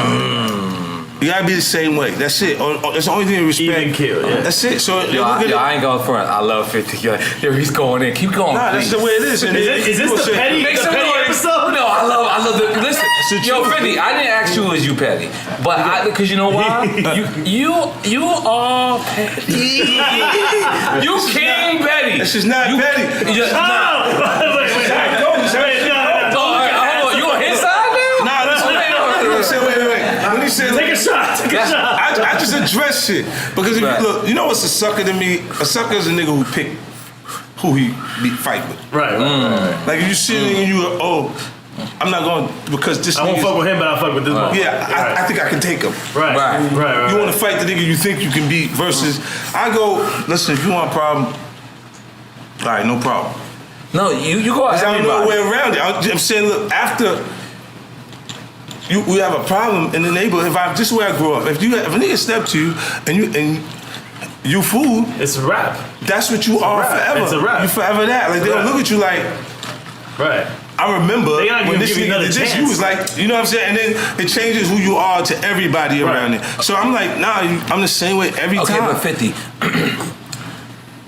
You gotta be the same way. That's it. That's the only thing to respect. Even kill, yeah. That's it. So I ain't going front. I love 50. Yo, he's going in. Keep going. Nah, please. that's the way it is. And Is this the petty episode? No, I love the. Listen, yo, 50. I didn't ask you was you petty, but because you know why? you are petty. You king petty. This is not petty. You on his side now? Nah, listen. Wait. When he said, Take a shot. I just address shit because if you look, you know what's a sucker to me? A sucker is a nigga who pick who he fight with. Right. Like if you see a nigga and you go, I'm not going because this. I won't fuck with him, but I'll fuck with this one. Yeah, I think I can take him. Right. You want to fight the nigga you think you can beat versus I go. Listen, if you want a problem, all right, no problem. No, you go out. I don't know a way around it. I'm saying, look, after. We have a problem in the neighborhood. This is where I grew up. If a nigga step to you and you fool, it's a rap. That's what you are forever. It's a rap. You forever that. Like they don't look at you like. Right. I remember when this nigga did this, you was like, you know what I'm saying? And then it changes who you are to everybody around it. So I'm like, nah, I'm the same way every time. Okay, but 50.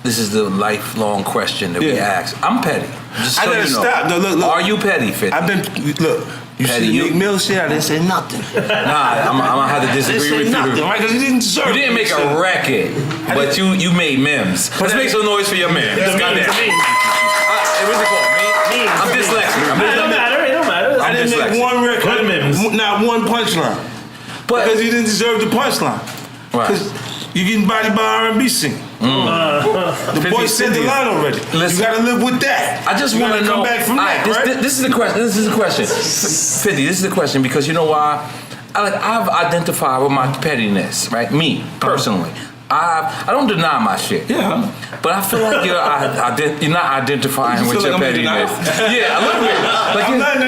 This is the lifelong question that we ask. I'm petty. Just so I gotta stop. No, look. Are you petty, 50? I've been You petty, see Meek Mill shit, I didn't say nothing. Nah, I'm gonna have to disagree with nothing, you. right? Because he didn't deserve it. You didn't make a record, but you made memes. Let's make some noise for your man. What's it called? I'm dyslexic. It don't matter. I didn't make one record, not one punchline. Because he didn't deserve the punchline. Because you're getting bodied by R&B singing. The boy said the line already. Listen, you gotta live with that. I just want to know. Come back from that, right? This is the question. 50. This is the question because you know why? I've identified with my pettiness, right? Me personally. I don't deny my shit. Yeah. But I feel like you're not identifying with your pettiness. Yeah, a little bit. Like I'm not in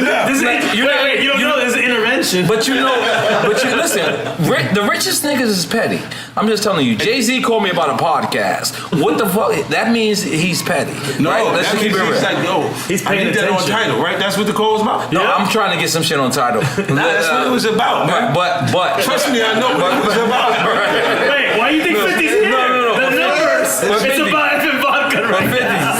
You don't know this is intervention. definition. But you listen, the richest niggas is petty. I'm just telling you. Jay-Z called me about a podcast. What the fuck? That means he's petty. No, right? Let's that keep means it real. he's like, yo, he's paying that on attention. Tidal, right? That's what the call was about? No, I'm trying to get some shit on Tidal. That's what it was about, man. But Trust me, I know what it was about. Wait, why do you think 50's here? No. The numbers. It's about Evan Vodka right now.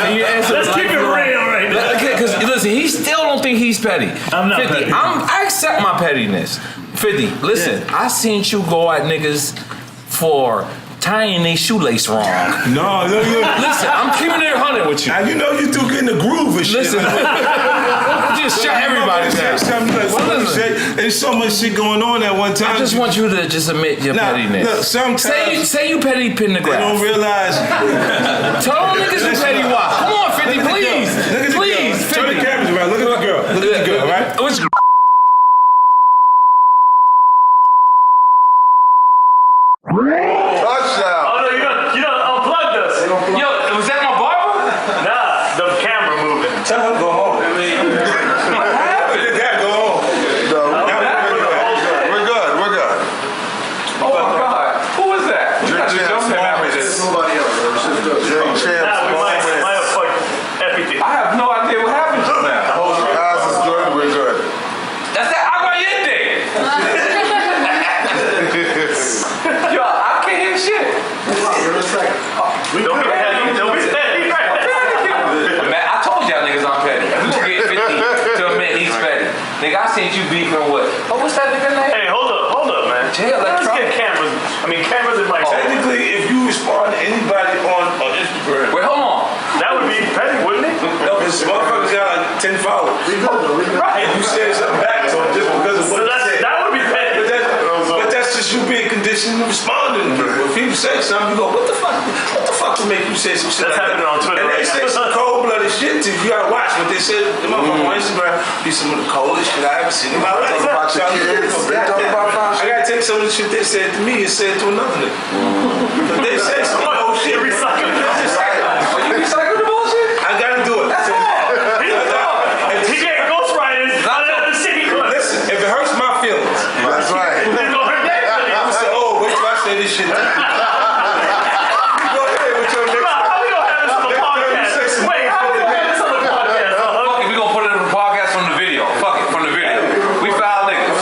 Can you answer Let's keep it real right now. Because listen, he still don't think he's petty. I'm not 50, petty. I accept my pettiness. 50, listen, I seen you go at niggas for tying their shoelace wrong. No. Listen, I'm keeping it 100 with you. Now, you know you do get in the groove and shit. Listen, just shut everybody down. There's so much shit going on at one time. I just want you to just admit your pettiness. Look, sometimes say you petty they Pendergrass. don't realize. Tell them niggas you petty why. Come on, 50, please. Please, 50. Turn the cameras around. Look at the girl. Look at the girl, right? Which Touchdown. Oh no, you don't unplug this. Yo, was that my barber? Nah, the camera moving. Tell her to go home. What happened? You gotta go home. We're good. Oh my God. Who was that? You got to jump in after this. Nobody else. Nah, we might have fucked everything. I have no idea what happened just now. Guys, it's good. We're good. That's that Aguayente. Yo, I can't hear shit. Don't be petty. Don't be petty. Man, I told y'all niggas I'm petty. We gonna get 50 to admit he's petty. Nigga, I seen you beefing with. Oh, what's that nigga name? Hey, hold up, man. Let's get cameras. Cameras in my Technically, if you respond to anybody on Instagram, Wait, hold on. that would be petty, wouldn't it? no, this motherfucker's got like 10 followers. Right. And you said something back to him just because of what he said. That would be petty. But that's just you being conditioned to responding to people. If people say something, you go, what the fuck would make you say some shit That's like happening that? on Twitter And they right say now. some cold-blooded shit to you. You gotta watch what they said. The motherfucker on Instagram be some of the coldest shit I ever seen in my life. Talk about your kids. They talk about I gotta take some of the shit they said to me and say it to another nigga. But they say some old shit. Recycle. You recycle the bullshit? I gotta do it. That's all. He getting ghostwriters out of the city. Listen, if it hurts my feelings, That's right. They're gonna hurt their I feelings. say, oh, wait till I say this shit. Go ahead with your next How we gonna have this on the podcast? Wait, how we gonna have this on the podcast? Fuck it, we gonna put it in the podcast from the video. Fuck it, from the video. We foul niggas.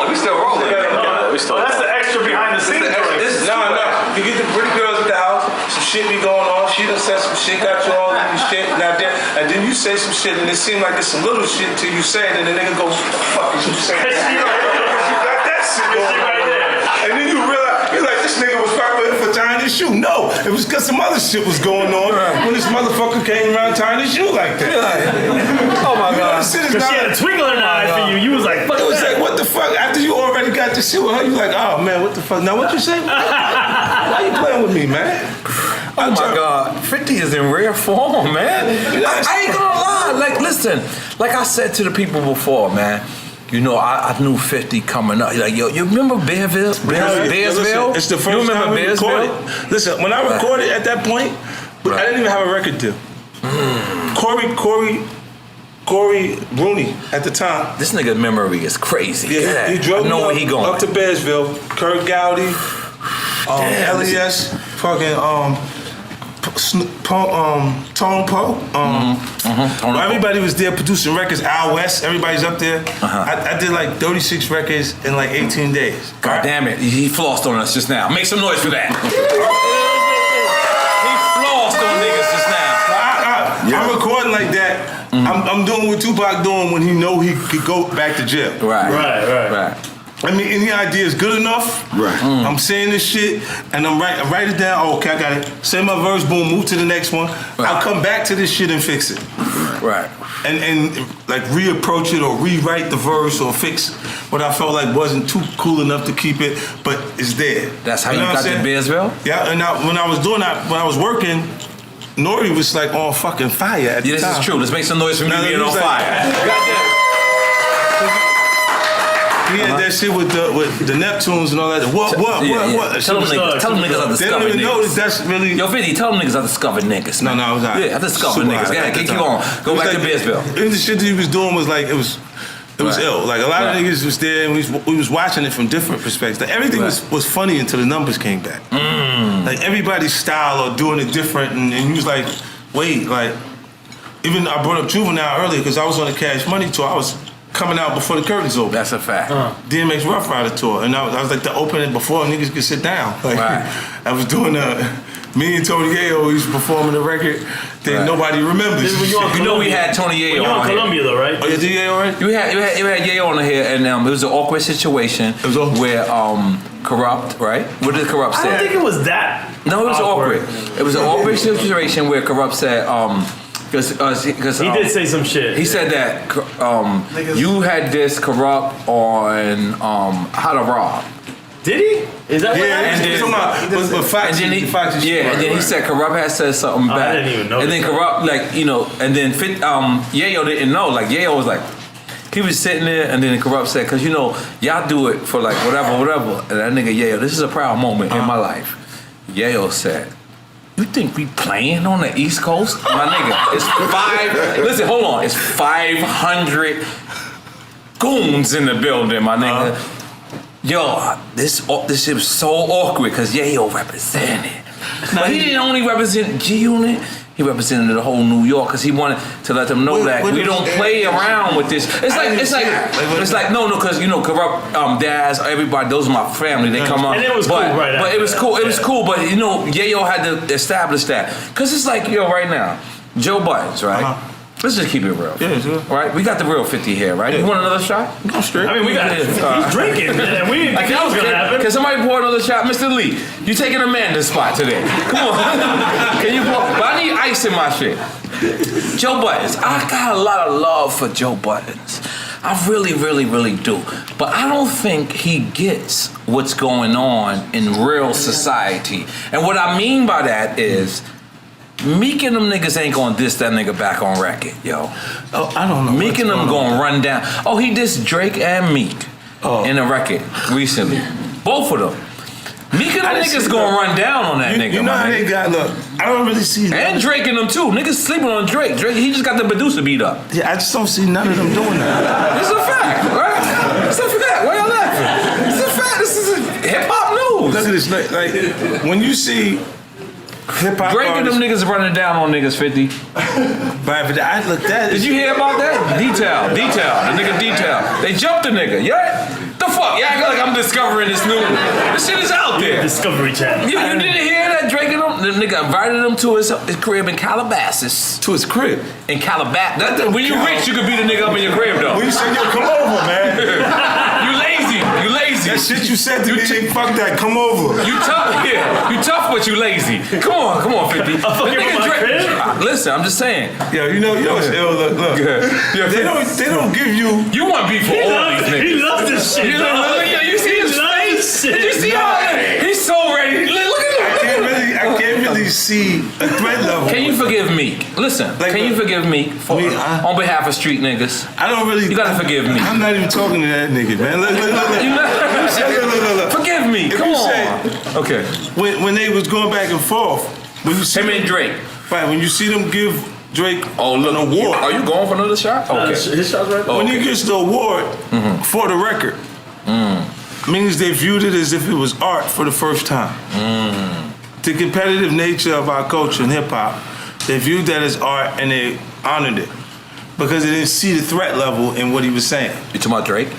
We still rolling. That's the extra behind the scenes. No. You get the pretty girls at the house, some shit be going on, she done said some shit, got you all in your shit, and then you say some shit, and it seems like it's some little shit till you say it, and the nigga goes, what the fuck is you saying? You got that shit going on. And then you realize, you're like, this nigga was fucking for tying his shoe. No, it was because some other shit was going on when this motherfucker came around tying his shoe like that. Oh my God. This shit is Because she not- had a twinkle in her eye for you. You was like, fuck It was that. like, what the fuck? After you already got the shit with her, you like, oh man, what the fuck? Now what you say? Why you playing with me, man? Oh my God, 50 is in rare form, man. I ain't gonna lie. Like, listen, like I said to the people before, man. You know, I knew 50 coming up. Like, yo, you remember Bearsville? Listen, it's the first You remember time we Bearsville? recorded. Listen, when I recorded at that point, I didn't even have a record deal. Corey Bruni at the time. This nigga's memory is crazy. Yeah, he drove I know me where he going. up to Bearsville. Kurt Gowdy, LES, fucking Tone Poe. Everybody was there producing records. Al West, everybody's up there. I did like 36 records in like 18 days. God damn it, he flossed on us just now. Make some noise for that. He flossed on niggas just now. I'm recording like that. I'm doing what Tupac doing when he know he could go back to jail. Right. I mean, any idea is good enough. Right. I'm saying this shit, and I write it down. Oh, okay, I got it. Say my verse, boom, move to the next one. I'll come back to this shit and fix it. Right. And like reapproach it or rewrite the verse or fix what I felt like wasn't too cool enough to keep it, but it's there. That's how you know what got I'm to saying? Bearsville? Yeah, and when I was doing that, when I was working, N.O.R.E was like on fucking fire at the Yeah, time. this is true. Let's make some noise for me Now, being he on was like- fire. Goddamn. You he had that shit with the Neptunes and all that. What? Tell them niggas I discovered niggas. They don't even know that that's really. Yo, 50, tell them niggas I discovered niggas. No, I was not. Yeah, I discovered niggas. Yeah, keep on. Go back to Bearsville. The shit that he was doing was like, it was ill. Like a lot of niggas was there and we was watching it from different perspectives. Like, everything was funny until the numbers came back. Like everybody's style or doing it different, and he was like, wait, like, even I brought up Juvenile earlier because I was on the Cash Money tour. I was coming out before the curtains open. That's a fact. DMX Rough Rider tour, and I was like the opening before niggas could sit down. Like I was doing me and Tony Yayo used to perform the record that nobody remembers. You know we had Tony Yayo on here. Columbia though, right? Oh, you did Yayo already? You had Yayo on here, and it was an awkward situation where Corrupt, right? What did Corrupt say? I don't think it was that. No, it was awkward. It was an awkward situation where Corrupt said, because he did say some shit. He said that you had this Corrupt on How to Rob. Did he? Is that what happened? And then he said Corrupt had said something bad. I didn't even know. And then Corrupt, like, you know, and then Yayo didn't know. Like, Yayo was like, he was sitting there, and then Corrupt said, because, you know, y'all do it for like whatever. And that nigga Yayo, this is a proud moment in my life. Yayo said, you think we playing on the East Coast? My nigga, it's listen, hold on. It's 500 goons in the building, my nigga. Yo, this shit was so awkward because Yayo represented. But he didn't only represent G-Unit. He represented the whole New York because he wanted to let them know that we don't play around with this. It's like no, because you know Corrupt, Daz, everybody, those are my family. They come on, and it was cool, right? But it was cool. It was cool. But you know, Yayo had to establish that because it's like right now, Joe Buttons, right? Let's just keep it real. Yeah, sure. Right? We got the real 50 here, right? Yeah. You want another shot? Go straight. I mean, we got he's drinking. And we didn't think that was going to happen. Can somebody pour another shot? Mr. Lee, you taking Amanda's spot today. Come on. Can you pour? But I need ice in my shit. Joe Buttons. I got a lot of love for Joe Buttons. I really, really, really do. But I don't think he gets what's going on in real society. And what I mean by that is, Meek and them niggas ain't gonna diss that nigga back on record, yo. Oh, I don't know. Meek and them gonna run down. Oh, he dissed Drake and Meek in a record recently. Both of them. Meek and them niggas gonna run down on that nigga. You know how they got, look, I don't really see and Drake and them too. Niggas sleeping on Drake. Drake, he just got the producer beat up. Yeah, I just don't see none of them doing that. This is a fact, right? It's a fact. Why y'all laughing? It's a fact. This is hip-hop news. Look at this, like when you see hip-hop Drake and them niggas running down on niggas 50. But I look that. Did you hear about that? Detail. The nigga Detail. They jumped the nigga. Yeah. The fuck? Yeah, I feel like I'm discovering this new. This shit is out there. Discovery Channel. You didn't hear that Drake and them? The nigga invited him to his crib in Calabasas. To his crib? In Calabasas. When you rich, you could beat a nigga up in your crib though. When you say, yo, come over, man. You lazy. That shit you said to me, fuck that, come over. You tough, yeah. You tough, but you lazy. Come on, 50. Listen, I'm just saying. Yo, you know what's ill? Look. They don't give you. You want beef for all these niggas. He loves this shit. You see his face? You see how he's so ready. Look at him. I can't really see a threat level. Can you forgive Meek? Listen, can you forgive Meek on behalf of street niggas? I don't really. You gotta forgive me. I'm not even talking to that nigga, man. Look. Forgive me. Come on. Okay. When they was going back and forth, when you see him and Drake. Right. When you see them give Drake an award. Are you going for another shot? Okay. His shot's right. When he gets the award for the record, means they viewed it as if it was art for the first time. The competitive nature of our culture in hip hop, they viewed that as art and they honored it because they didn't see the threat level in what he was saying. You talking about Drake?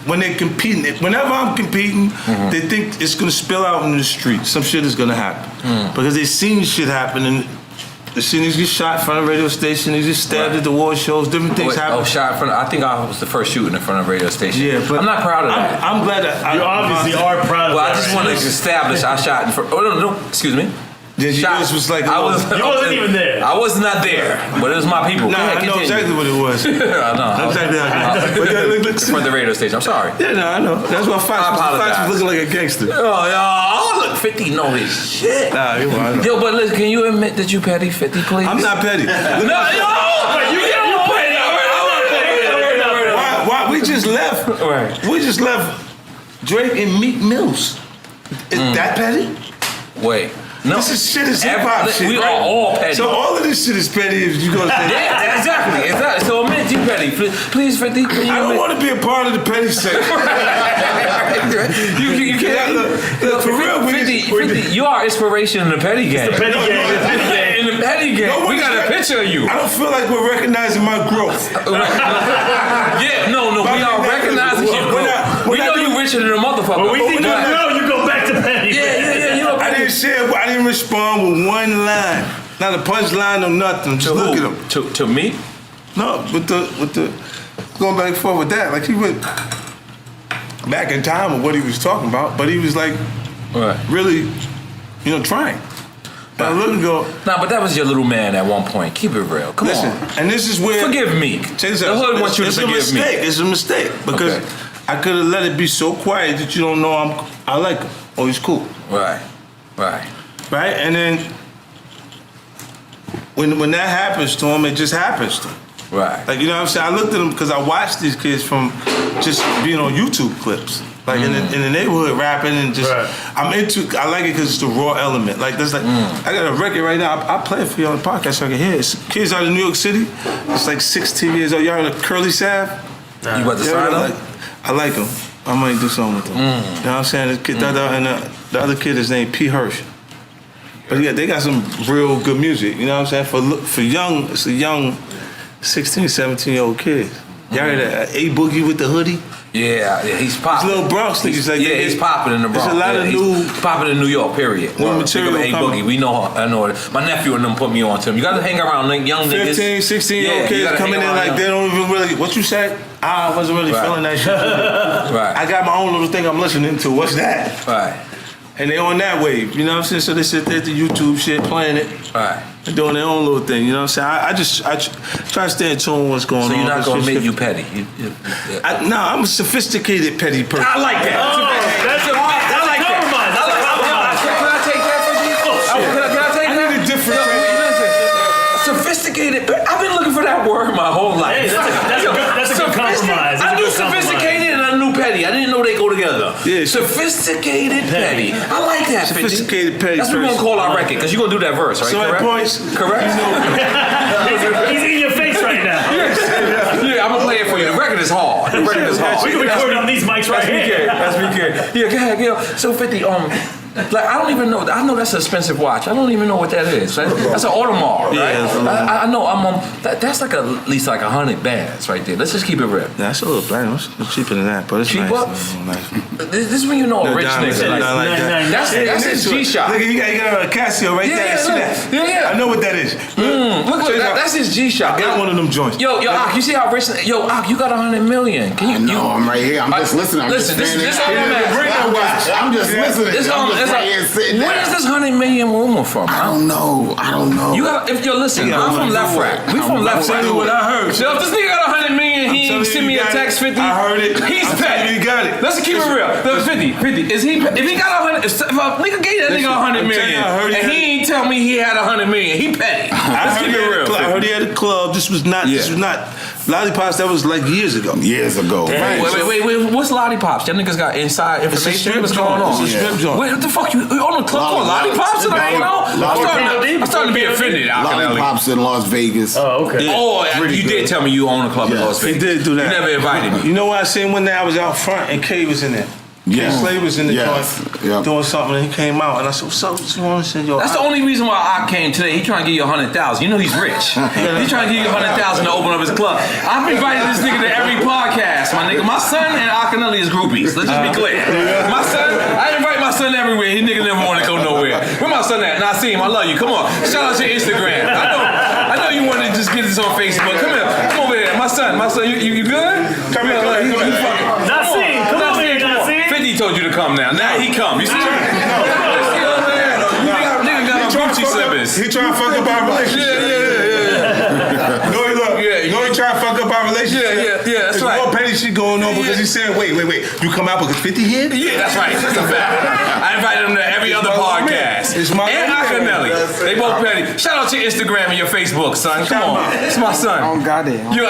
When they're competing, whenever I'm competing, they think it's gonna spill out in the street. Some shit is gonna happen because they seen shit happen and they seen niggas get shot in front of radio station. They just stabbed at the award shows. Different things happen. Oh, shot in front of, I think I was the first shooting in front of a radio station. Yeah, but I'm not proud of that. I'm glad that you obviously are proud of that. Well, I just want to establish I shot in front. Oh no, excuse me. Yours was like you wasn't even there. I was not there, but it was my people. Nah, I know exactly what it was. I know. Exactly how it was. For the radio station. I'm sorry. Yeah, no, I know. That's why Fox was looking like a gangster. Oh, look, 50 know his shit. Nah, you want. Yo, but listen, can you admit that you petty, 50, please? I'm not petty. No, yo, you get petty. Why? We we just left. Right. We just left Drake and Meek Mills. Is that petty? Wait. No. This is shit is hip hop shit. We right? are all petty. So all of this shit is petty if you gonna say Yeah, exactly. So admit you petty. Please, 50. Can you I don't want to be a part of the petty section. you can't. Look, for real, 50, you are inspiration in the petty game. The petty game. The petty game. In the petty game. No, We got a picture of you. I don't feel like we're recognizing my growth. Yeah, no, we are recognizing you. We know you richer than a motherfucker. But we think you go back to petty. Yeah, you know. I didn't respond with one line. Not a punchline or nothing. Just look at him. To me? No, with the going back and forth with that. Like he went back in time with what he was talking about, but he was like really, trying. But I look and go. Nah, but that was your little man at one point. Keep it real. Come on. And this is where forgive me. The hood wants you to forgive me. It's a mistake because I could have let it be so quiet that you don't know I like him or he's cool. Right. And then when that happens to him, it just happens to him. Right. Like, you know what I'm saying? I looked at them because I watched these kids from just being on YouTube clips. Like in the neighborhood rapping and just, I like it because it's the raw element. Like, there's like, I got a record right now. I play it for you on the podcast so I can hear it. It's kids out of New York City. It's like 16 years old. Y'all heard of Curly Sav? You about to sign up? I like him. I might do something with him. You know what I'm saying? The other kid is named P. Hirsch. But yeah, they got some real good music. You know what I'm saying? For young, it's a young 16, 17-year-old kid. Y'all heard that A Boogie with the hoodie? Yeah, he's popping. These little Bronx niggas like he's popping in the Bronx. There's a lot of new popping in New York. Period. New material A Boogie. We know. I know it. My nephew and them put me on to him. You got to hang around young niggas. 15, 16-year-old kids coming in like they don't even really. What you said? I wasn't really feeling that shit. Right. I got my own little thing I'm listening to. What's that? Right. And they on that wave. You know what I'm saying? So they sit there at the YouTube shit playing it. Right. They're doing their own little thing. You know what I'm saying? I try to stay in tune with what's going on. So you're not going to admit you petty? No, I'm a sophisticated petty person. I like that. Oh, that's a compromise. That's a compromise. Can I take that from you? Can I take that? I need a different sophisticated. I've been looking for that word my whole life. Hey, that's a good compromise. I knew sophisticated and I knew petty. I didn't know they go together. Yeah. Sophisticated petty. I like that. Sophisticated petty. That's what we're gonna call our record because you're gonna do that verse, right? So at points, correct. He's in your face right now. Yeah, I'm gonna play it for you. The record is hard. The record is hard. We can record on these mics right here. That's we can. Yeah, go ahead. So 50. Like I don't even know. I know that's an expensive watch. I don't even know what that is. That's an Audemars, right? I know. That's like at least like 100 bands right there. Let's just keep it real. That's a little black. It's cheaper than that, but it's cheap nice. This is when you know a rich nigga. That's his G-Shock. Look, he got a Casio right there. See that? Yeah. I know what that is. Look, that's his G-Shock. I got one of them joints. Yo, Ak, you see how rich? Yo, Ak, you got 100 million. Can you? No, I'm right here. I'm just listening. Listen, this is all I'm asking. I'm just listening. Where is this 100 million rumor from? I don't know. You got if you're listening, I'm from Left Rack. We from Left Rack. What I heard. So if this nigga got 100 million, he ain't send me a text 50. I heard it. He's petty. You got it. Let's keep it real. 50. Is he? If he got 100, if a nigga gave that nigga 100 million, and he ain't tell me he had 100 million, he petty. Let's keep it real. I heard he had a club. This was not. Lollipops. That was like years ago. Right. Wait. What's Lollipops? Y'all niggas got inside information. What's going on? It's a strip joint. Wait, what the fuck? You on a club called Lollipops? I don't know. I'm starting to be offended. Lollipops in Las Vegas. Oh, okay. Oh, you did tell me you own a club in Las Vegas. He did do that. You never invited me. You know what I seen one day? I was out front and Kay was in there. Yeah. Slade was in the joint doing something and he came out and I said, what's up? What's going on? Yo, that's the only reason why I came today. He trying to give you 100,000. You know he's rich. He trying to give you 100,000 to open up his club. I've invited this nigga to every podcast, my nigga. My son and Akinelli is groupies. Let's just be clear. My son, I invite my son everywhere. He nigga never want to go nowhere. Where my son at? Naseem, I love you. Come on. Shout out to your Instagram. I know you want to just get this on Facebook. Come here. Come over here. My son, you good? Come here. Naseem, come over here, Naseem. 50 told you to come now. Now he come. You see? Nigga got on Gucci slippers. He trying to fuck up our relationship. Yeah. No, he look. He trying to fuck up our relationship. Yeah, that's right. There's more petty shit going on because he said, wait. You come out because 50 here? Yeah, that's right. That's a fact. I invited him to every other podcast. Reminisces It's my and nigga. Akinelli. They both petty. Shout out to your Instagram and your Facebook, son. Come on. It's my son. I don't got it. You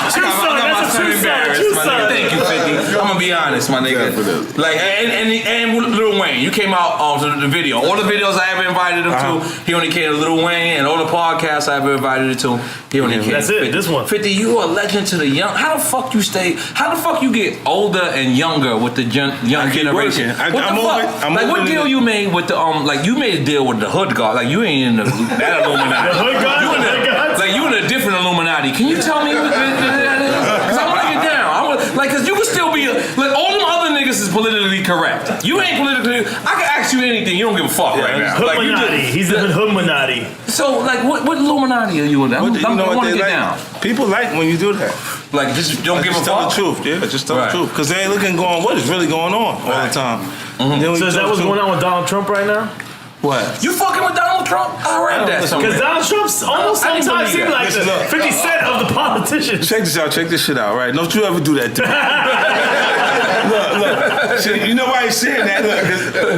True son. Thank you, 50. I'm gonna be honest, my nigga. Like, and Lil Wayne, you came out on the video. All the videos I ever invited him to, he only came to Lil Wayne, and all the podcasts I ever invited him to, he only came. That's it. This one. 50, you are a legend to the young. How the fuck you stay? How the fuck you get older and younger with the young generation? working. What the fuck? Like, what deal you made with the like you made a deal with the hood guard? Like you ain't in that Illuminati. The hood guard? You in a different Illuminati. Can you tell me what that is? Because I want to get down. Because you can still be like all them other niggas is politically correct. You ain't politically. I can ask you anything. You don't give a fuck right now. Hoodmanati. He's a Hoodmanati. So like, what Illuminati are you in? I want to get down. People like when you do that. Like, just don't give a fuck. Just tell the truth. Yeah, just tell the truth. Because they ain't looking going, what is really going on all the time. So is that what's going on with Donald Trump right now? What? You fucking with Donald Trump? I read that somewhere. Because Donald Trump's almost I didn't sometimes believe seems like that. the 50 Cent of the politicians. Check this out. Check this shit out, right? Don't you ever do that to me. Look. See, you know why he's saying that?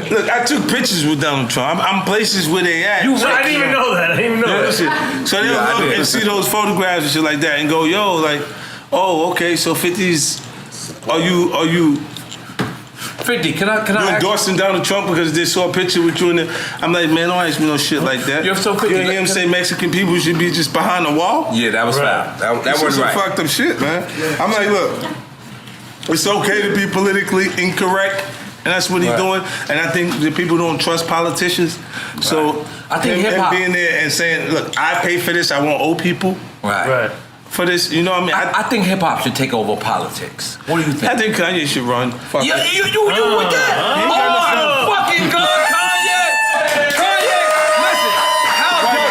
Look, I took pictures with Donald Trump. I'm places where they at. I didn't even know that. I didn't even know that. So they'll look and see those photographs and shit like that and go, yo, like, oh, okay, so 50's, are you 50, can I you endorsing Donald Trump because they saw a picture with you in there? I'm like, man, don't ask me no shit like that. You're so 50. You hear him say Mexican people should be just behind the wall? Yeah, that was foul. That wasn't right. Some fucked up shit, man. I'm like, look, it's okay to be politically incorrect, and that's what he's doing. And I think the people don't trust politicians. So I think him hip-hop being there and saying, look, I pay for this, I won't owe people. Right. For this, you know what I mean? I think hip hop should take over politics. What do you think? I think Kanye should run. Fuck You it. with that? Oh, fucking God, Kanye! Kanye, listen, how dope?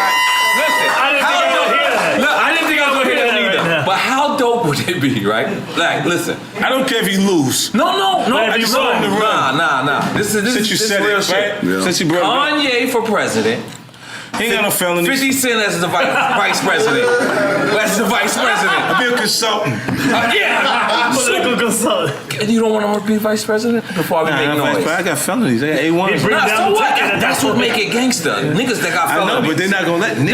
Listen, I didn't think I was gonna hear that either. But how dope would it be, right? Like, listen. I don't care if he lose. No. I just want him to run. Nah. This Since you said real it, shit. right? Yeah. Since you brought it up. Kanye for president. He ain't got no felonies. 50 Cent as the vice president. That's the vice president. I'll be a consultant. Yeah. Political consultant. You don't want to be vice president before we make noise. I got felonies. I got A1s. So what? That's what make it gangster. Niggas that got felonies. I know, but they're not gonna let niggas.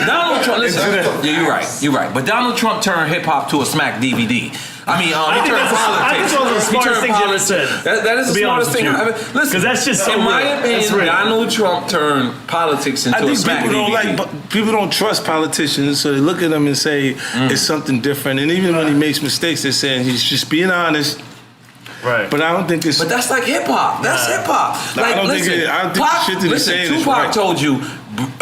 Donald Trump. Listen. Yeah, you're right. But Donald Trump turned hip hop to a smack DVD. I mean, he turned politics. I think that's the smartest thing you ever said. That is the smartest thing. Listen, because that's just so in my opinion, Donald Trump turned politics into a smack DVD. People don't trust politicians, so they look at them and say it's something different. And even when he makes mistakes, they're saying he's just being honest. Right. But I don't think it's. But that's like hip hop. That's hip hop. No, Like, I don't think the shit that he's saying is Tupac right. told you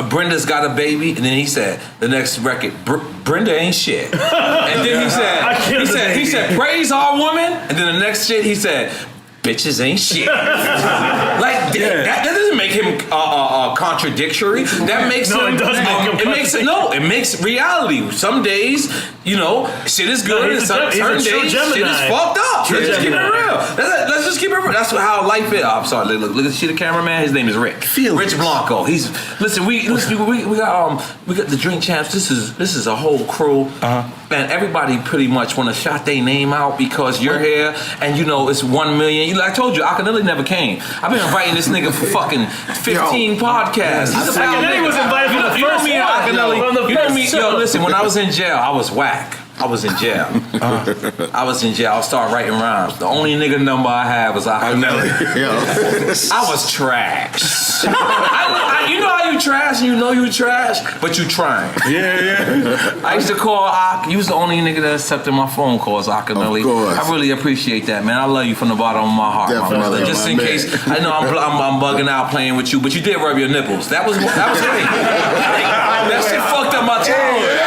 Brenda's got a baby, and then he said the next record, Brenda ain't shit. And then he said praise our woman, and then the next shit he said, bitches ain't shit. Like that doesn't make him contradictory. That makes him. It makes reality. Some days, shit is good, and certain days shit is fucked up. Let's just keep it real. Let's just keep it real. That's how life is. I'm sorry. Look at the cameraman. His name is Rick. Rich Blanco. We got the Drink Champs. This is a whole crew, and everybody pretty much want to shout their name out because you're here, and it's 1 million. Like I told you, Akinelli never came. I've been inviting this nigga for fucking 15 podcasts. Akinelli was invited for the first one. You know me. Yo, listen. When I was in jail, I was whack. I was in jail. I started writing rhymes. The only nigga number I had was Akinelli. I was trash. You know how you trash and you know you trash, but you trying. Yeah. I used to call Ak. You was the only nigga that accepted my phone calls, Akinelli. Of course. I really appreciate that, man. I love you from the bottom of my heart, my brother. Just in case, I know I'm bugging out playing with you, but you did rub your nipples. That was great. That shit fucked up my childhood.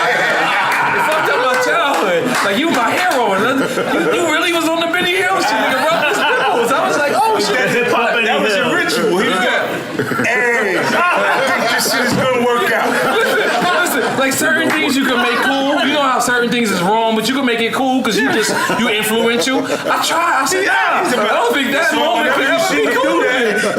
It fucked up my childhood. Like, you my hero. You really was on the Benny Hill shit. Nigga rubbed his nipples. I was like, oh shit. That was a ritual. He was like, hey, I think this shit is gonna work out. Listen, like certain things you can make cool. You know how certain things is wrong, but you can make it cool because you influential. I tried. I said, I don't think that moment could ever be cool.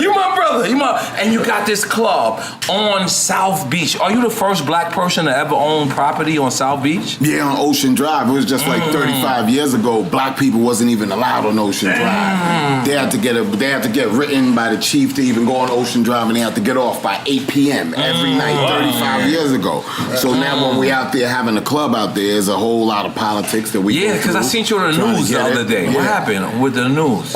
You my brother. brother. And you got this club on South Beach. Are you the first black person to ever own property on South Beach? Yeah, on Ocean Drive. It was just like 35 years ago. Black people wasn't even allowed on Ocean Drive. They had to get written by the chief to even go on Ocean Drive, and they had to get off by 8 p.m. every night 35 years ago. So now when we out there having a club out there, there's a whole lot of politics that we Yeah, because I seen you on the news the other day. Yeah. What happened with the news?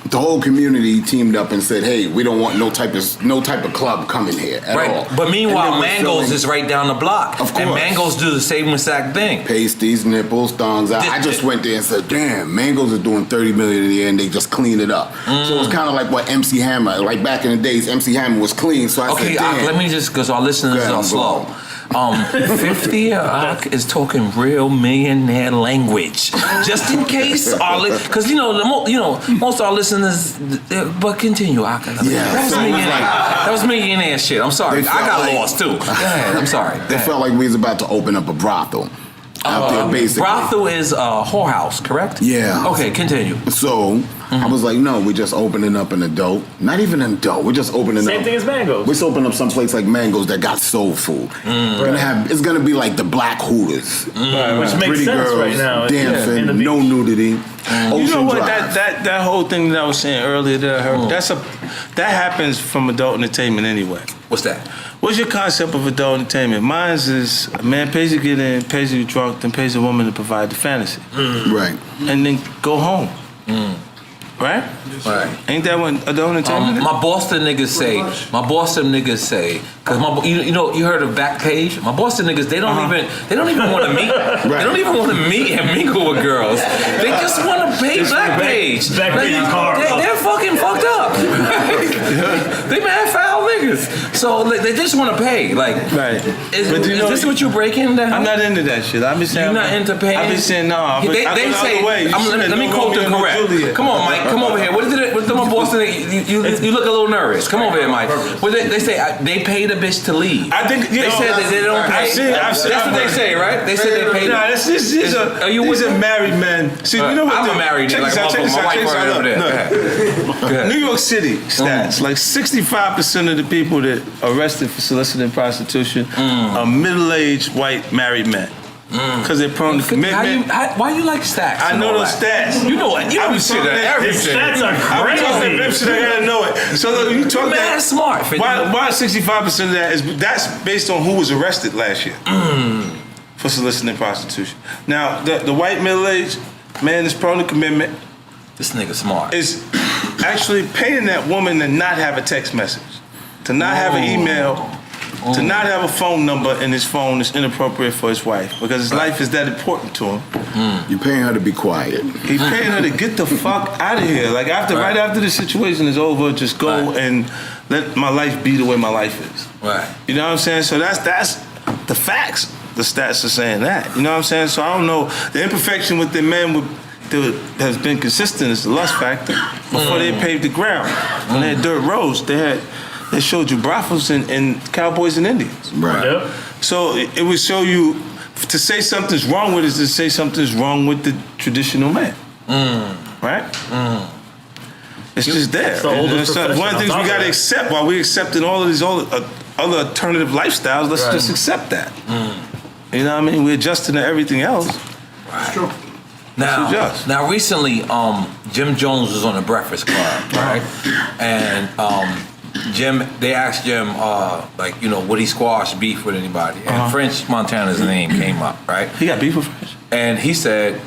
The whole community teamed up and said, "Hey, we don't want no type of club coming here at all." But meanwhile, Mango's is right down the block. Of course. And Mango's do the same exact thing. Pasties, nipples, thongs. I just went there and said, "Damn, Mango's is doing $30 million a year, and they just clean it up." So it's kind of like what MC Hammer, like back in the days, MC Hammer was clean. So I said, "Damn." Let me just, because our listeners are slow. 50 is talking real millionaire language, just in case because most of our listeners. But continue, that was millionaire shit. I'm sorry, I got lost too. Go ahead. I'm sorry. They felt like we was about to open up a brothel. Out there, basically. Brothel is a whorehouse, correct? Yeah. Okay, continue. So I was like, no, we're just opening up an adult. Not even an adult. We're just opening up. Same thing as Mango's. We're just opening up some place like Mango's that got soul food. It's gonna be like the Black Hooters. Which makes pretty sense girls, right now. dancing, no nudity. You know what? That whole thing that I was saying earlier that I heard, that happens from adult entertainment anyway. What's that? What's your concept of adult entertainment? Mine is a man pays to get in, pays to get drunk, then pays a woman to provide the fantasy. Right. And then go home. Right? Right. Ain't that what adult entertainment is? My Boston niggas say, because you heard of Backpage? My Boston niggas, they don't even want to meet. They don't even want to meet and mingle with girls. They just want to pay Backpage. They're fucking fucked up. They mad foul niggas. So they just want to pay. Right. Is this what you're breaking down? I'm not into that shit. I've been saying you're not into paying. I've been saying no. They say. Let me quote them correct. Come on, Mike. Come over here. What is it? What's the Boston? You look a little nervous. Come over here, Mike. What they say? They pay the bitch to leave. I think they said that they don't pay. That's what they say, right? They said they pay. Nah, these are married men. See, you know what? I'm a married man. Like my wife right over there. New York City stats: like 65% of the people that are arrested for soliciting prostitution are middle-aged white married men. Because they're prone to commitment. Why you like stats? I know those stats. You know what? You know shit everything. Stats are crazy. I gotta know it. So look, you talk that smart. Why 65% of that that's based on who was arrested last year for soliciting prostitution. Now the white middle-aged man is prone to commitment. This nigga smart. Is actually paying that woman to not have a text message, to not have an email. To not have a phone number in his phone is inappropriate for his wife because his life is that important to him. You're paying her to be quiet. He's paying her to get the fuck out of here. Like right after the situation is over, just go and let my life be the way my life is. Right. You know what I'm saying? So that's the facts. The stats are saying that. You know what I'm saying? So I don't know. The imperfection with the men that has been consistent is the lust factor. Before they paved the ground, when they had dirt roads, they showed you brothels and cowboys and Indians. Right. Yep. So it would show you, to say something's wrong with it is to say something's wrong with the traditional man. Right? It's just there. It's the oldest one of the things we got to accept while we're accepting all of these other alternative lifestyles, let's just accept that. You know what I mean? We're adjusting to everything else. Right. It's true. Now recently, Jim Jones was on the Breakfast Club, right? And they asked Jim, would he squash beef with anybody? And French Montana's name came up, right? He got beef with French? And he said,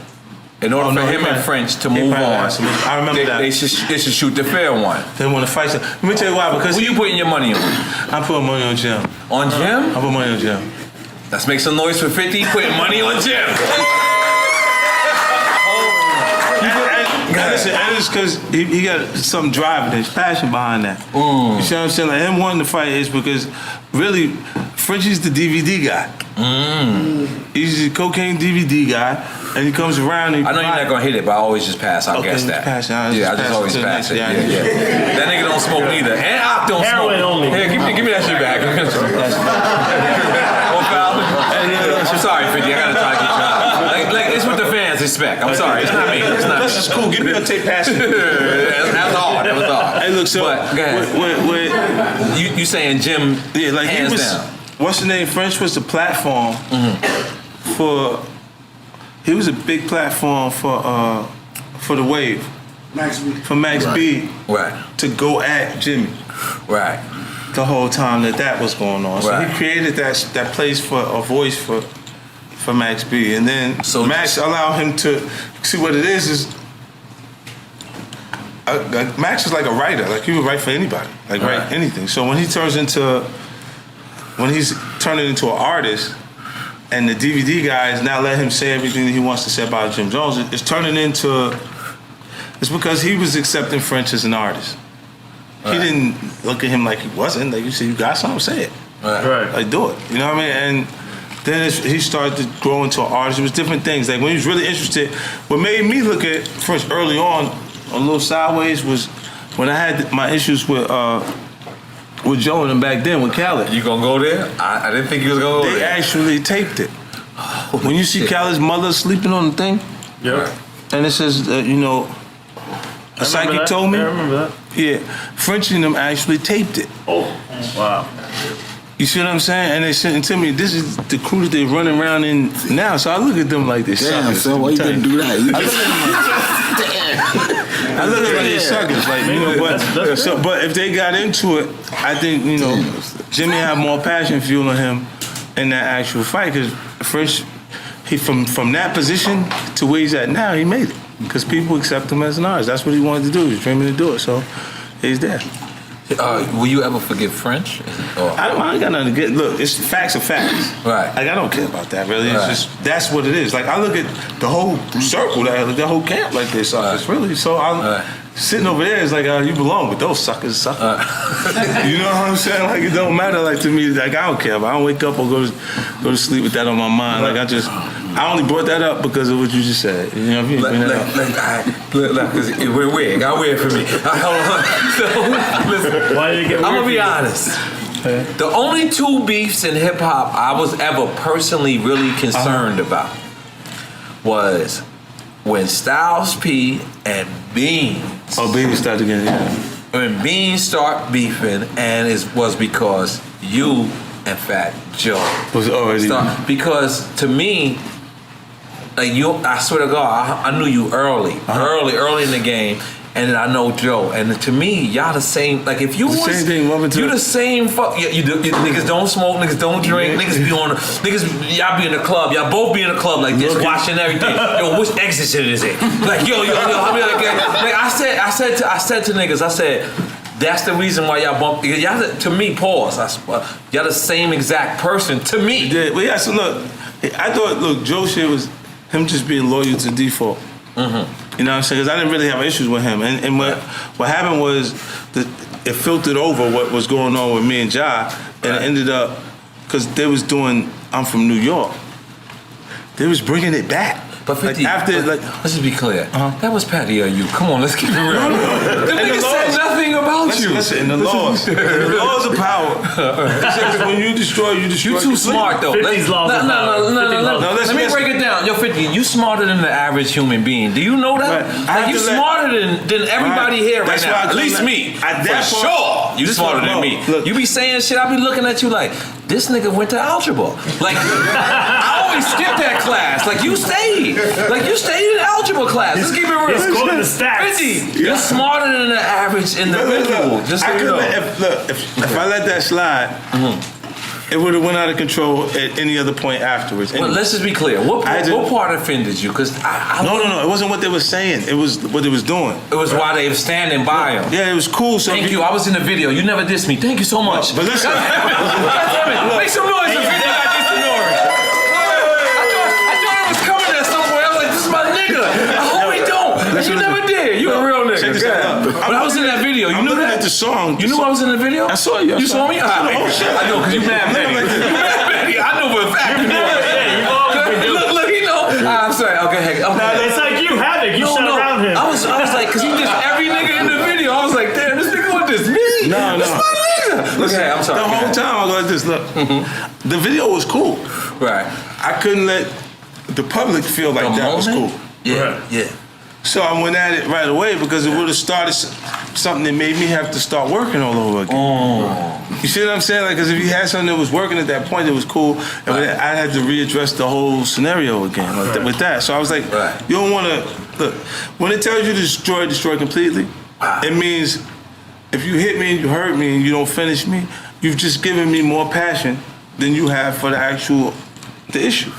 in order for him and French to move on, I remember that. They should shoot the fair one. They want to fight. Let me tell you why. Because who you putting your money on? I'm putting money on Jim. On Jim? I put money on Jim. Let's make some noise for 50 putting money on Jim. And it's because he got some drive, there's passion behind that. You see what I'm saying? Like him wanting to fight is because really, Frenchie's the DVD guy. He's the cocaine DVD guy, and he comes around. And I know you're not gonna hit it, but I always just pass. I guess that. I just always pass it. Yeah. That nigga don't smoke neither, and Op don't Heroin smoke. only. Here, give me that shit back. I'm sorry, 50. I gotta try to get you out. Like it's what the fans expect. I'm sorry. It's not me. This is cool. Give me a tape pass. That's all. Hey, look, look, so But, go ahead. You saying Jim? Yeah, like hands he was. down. What's the name? French was the platform for. He was a big platform for the wave. Max B. For Max B. Right. To go at Jimmy. Right. The whole time that was going on. So Right. he created that place for a voice for Max B. And then Max allowed him to see what it is Max is like a writer. Like he would write for anybody. Like write anything. So when he's turning into an artist, and the DVD guys now let him say everything that he wants to say about Jim Jones, it's turning into. It's because he was accepting French as an artist. He didn't look at him like he wasn't. Like you said, you got something, say it. Right. Like do it. You know what I mean? And then he started to grow into an artist. It was different things. Like when he was really interested, what made me look at French early on a little sideways was when I had my issues with Joe and them back then with Khaled. You gonna go there? I didn't think you was gonna go there. They actually taped it. When you see Khaled's mother sleeping on the thing, and it says, a psychic told me. I remember that. Yeah, Frenchie and them actually taped it. Oh, wow. You see what I'm saying? And they sent it to me. This is the crew that they're running around in now. So I look at them like they Damn, suckers. so why you gonna do that? I look at them like they suckers. Like, but if they got into it, I think, Jimmy had more passion fueling him in that actual fight. Because French, he from that position to where he's at now, he made it. Because people accept him as an artist. That's what he wanted to do. He was dreaming to do it. So he's there. Will you ever forget French? I ain't got nothing to get. Look, it's facts are facts. Right. Like I don't care about that really. It's Right. just that's what it is. Like I look at the whole circle, the whole camp like they suckers. Right. Really. So I'm sitting over there. It's like you belong, but those suckers suck. You know what I'm saying? Like it don't matter. Like to me, like I don't care. But I don't wake up or go to sleep with that on my mind. Like I only brought that up because of what you just said. You know what I mean? Because we're weird. It got weird for me. Hold on. So, listen, Why did it get weird? I'm gonna be honest. The only two beefs in hip hop I was ever personally really concerned about was when Styles P and Beans. Oh, Beans started again. Yeah. When Beans start beefing, and it was because you and Fat Joe Was already because to me. Like I swear to God, I knew you early in the game, and then I know Joe. And to me, y'all the same. Like if you the same thing, you the same. You niggas don't smoke, niggas don't drink, niggas be on, y'all be in the club, y'all both be in the club like this, watching everything. Yo, which exit is it? Like yo. I mean, like I said to niggas, I said. That's the reason why y'all bump. Y'all, to me, pause. Y'all the same exact person to me. Yeah, well, yeah. So look, I thought Joe shit was him just being loyal to default. Mm-hmm. You know what I'm saying? Because I didn't really have issues with him. And what happened was it filtered over what was going on with me and Ja, and it ended up because they was doing I'm from New York. They was bringing it back. But 50, let's just be clear. That was Patty or you. Come on, let's keep it real. The nigga said nothing about you. Listen, in the laws of power. It says when you destroy. You too smart though. 50's laws of power. Let me break it down. Yo, 50, you smarter than the average human being. Do you know that? Like you smarter than everybody here right now. At least me. For sure. You smarter than me. You be saying shit. I be looking at you like this nigga went to algebra. Like I always skipped that class. Like you stayed. Like you stayed in algebra class. Let's keep it real. He's quoting the stats. 50, you're smarter than the average individual. Just so you know. If I let that slide, it would have went out of control at any other point afterwards. Well, let's just be clear. What part offended you? Because No. It wasn't what they were saying. It was what they was doing. It was why they were standing by him. Yeah, it was cool. So Thank you. I was in the video. You never dissed me. Thank you so much. But listen, make some noise if 50 got dissed in N.O.R.E. I thought it was coming at some point. I was like, this is my nigga. I hope he don't. You never did. You a real nigga. But I was in that video. You knew that? The song. You knew I was in the video? I saw you. You saw me? Oh shit! I know because you mad petty. You mad petty. I know for a fact. Look, he know. I'm sorry. Okay. It's like you have it. You sat around him. I was like, because he dissed every nigga in the video. I was like, damn, this nigga want this me. No. This my nigga. Listen, I'm sorry. The whole time I was like this. Look, the video was cool. Right. I couldn't let the public feel like that was cool. Yeah. So I went at it right away because it would have started something that made me have to start working all over again. You see what I'm saying? Like, because if you had something that was working at that point, it was cool, and I had to readdress the whole scenario again with that. So I was like, you don't want to look. When it tells you to destroy completely, it means if you hit me and you hurt me and you don't finish me, you've just given me more passion than you have for the issue.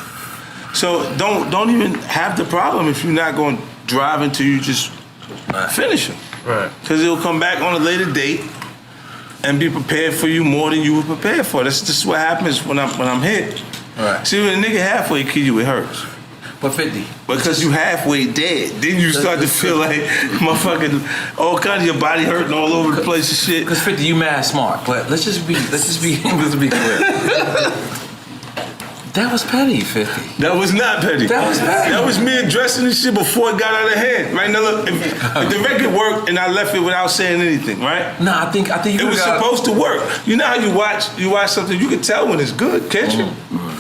So don't even have the problem if you're not going to drive until you just finish them. Right. Because it'll come back on a later date and be prepared for you more than you were prepared for. That's just what happens when I'm hit. Right. See, when a nigga halfway kill you, it hurts. But 50. Because you halfway dead. Then you start to feel like motherfucking all kinds of your body hurting all over the place and shit. Because 50, you mad smart. But let's just be clear. That was petty, 50. That was not petty. That was petty. That was me addressing this shit before it got out of hand. Right now, look, if the record worked and I left it without saying anything, right? No, I think it was supposed to work. You know how you watch something, you can tell when it's good, can't you?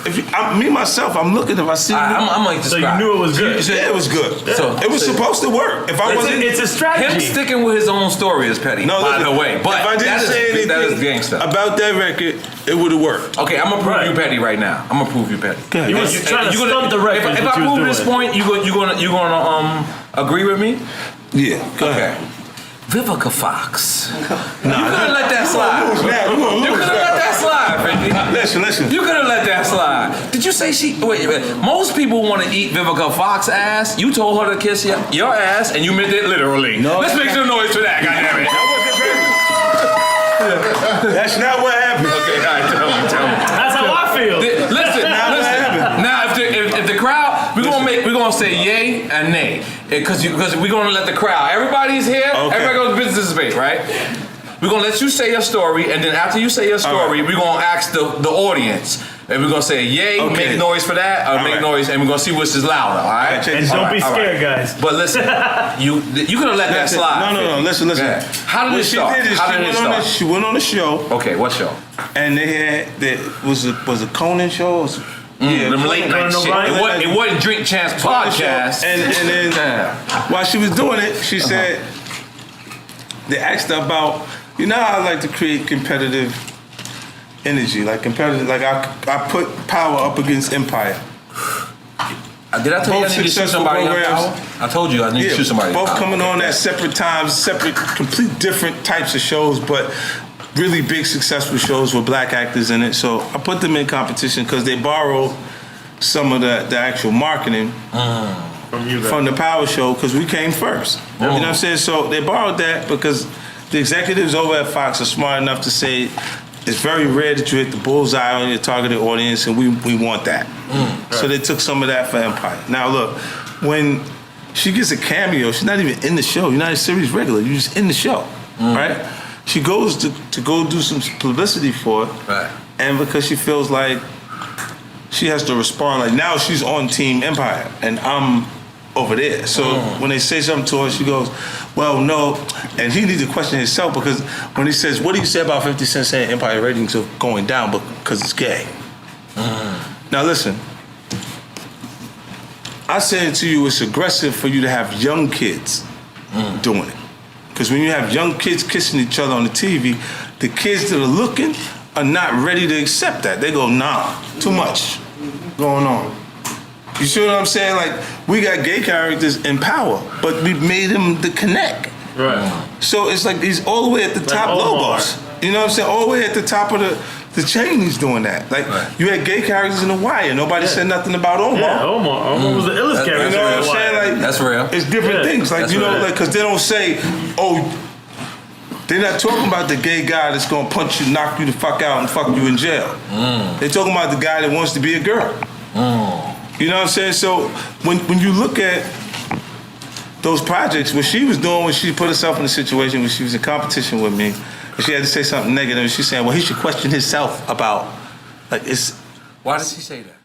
If me myself, I'm looking. If I see, I'm like, so you knew it was good. Yeah, it was good. So it was supposed to work. If I wasn't, it's a strategy. Him sticking with his own story is petty. No, by the way, but if I didn't say anything that is gangster about that record, it would have worked. Okay, I'm gonna prove you petty right now. I'm gonna prove you petty. He was trying to stump the record. If I prove this point, you gonna agree with me? Yeah. Go ahead. Vivica Fox. You could have let that slide. You could have let that slide, 50. Listen. You could have let that slide. Did you say she? Wait. Most people want to eat Vivica Fox ass. You told her to kiss your ass, and you meant it literally. No, let's make some noise for that. Goddammit. That's not what happened. Okay, all right, tell me. That's how I feel. Listen. Now, if the crowd, we're gonna say yay and nay, because we're gonna let the crowd. Everybody's here. Okay. Everybody goes to business debate, right? We're gonna let you say your story, and then after you say your story, we're gonna ask the audience, and we're gonna say yay, make noise for that, or make noise, and we're gonna see which is louder. All right. And don't be scared, guys. But listen, you could have let that slide. No. Listen. How did it start? She went on a show. Okay, what show? And was a Conan show. Yeah, them late night shit. It wasn't Drink Champs podcast. And then while she was doing it, she said they asked her about, you know how I like to create competitive energy, like I put power up against empire. Did I tell you I need to shoot somebody on power? I told you I need to shoot somebody. Both coming on at separate times, complete different types of shows, but really big successful shows with black actors in it. So I put them in competition because they borrowed some of the actual marketing from the Power Show because we came first. You know what I'm saying? So they borrowed that because the executives over at Fox are smart enough to say it's very rare that you hit the bullseye on your targeted audience, and we want that. So they took some of that for Empire. Now look, when she gets a cameo, she's not even in the show. You're not a series regular. You're just in the show, right? She goes to go do some publicity for it, and because she feels like she has to respond, like now she's on Team Empire, and I'm over there. So when they say something to her, she goes, well, no, and he needs to question himself because when he says, what do you say about 50 Cent saying Empire ratings are going down because it's gay? Now listen, I said to you, it's aggressive for you to have young kids doing it. Because when you have young kids kissing each other on the TV, the kids that are looking are not ready to accept that. They go, nah, too much going on. You see what I'm saying? Like, we got gay characters in Power, but we made them the connect. Right. So it's like he's all the way at the top logos. You know what I'm saying? All the way at the top of the chain, he's doing that. Like, you had gay characters in The Wire. Nobody said nothing about Omar. Yeah, Omar was the illest character. You know what I'm saying? Like, that's real. It's different things. Like, you know, like, because they don't say, they're not talking about the gay guy that's gonna punch you, knock you the fuck out, and fuck you in jail. They're talking about the guy that wants to be a girl. You know what I'm saying? So when you look at those projects, what she was doing when she put herself in a situation where she was in competition with me, and she had to say something negative, and she's saying, well, he should question himself about, like, it's... Why does he say that?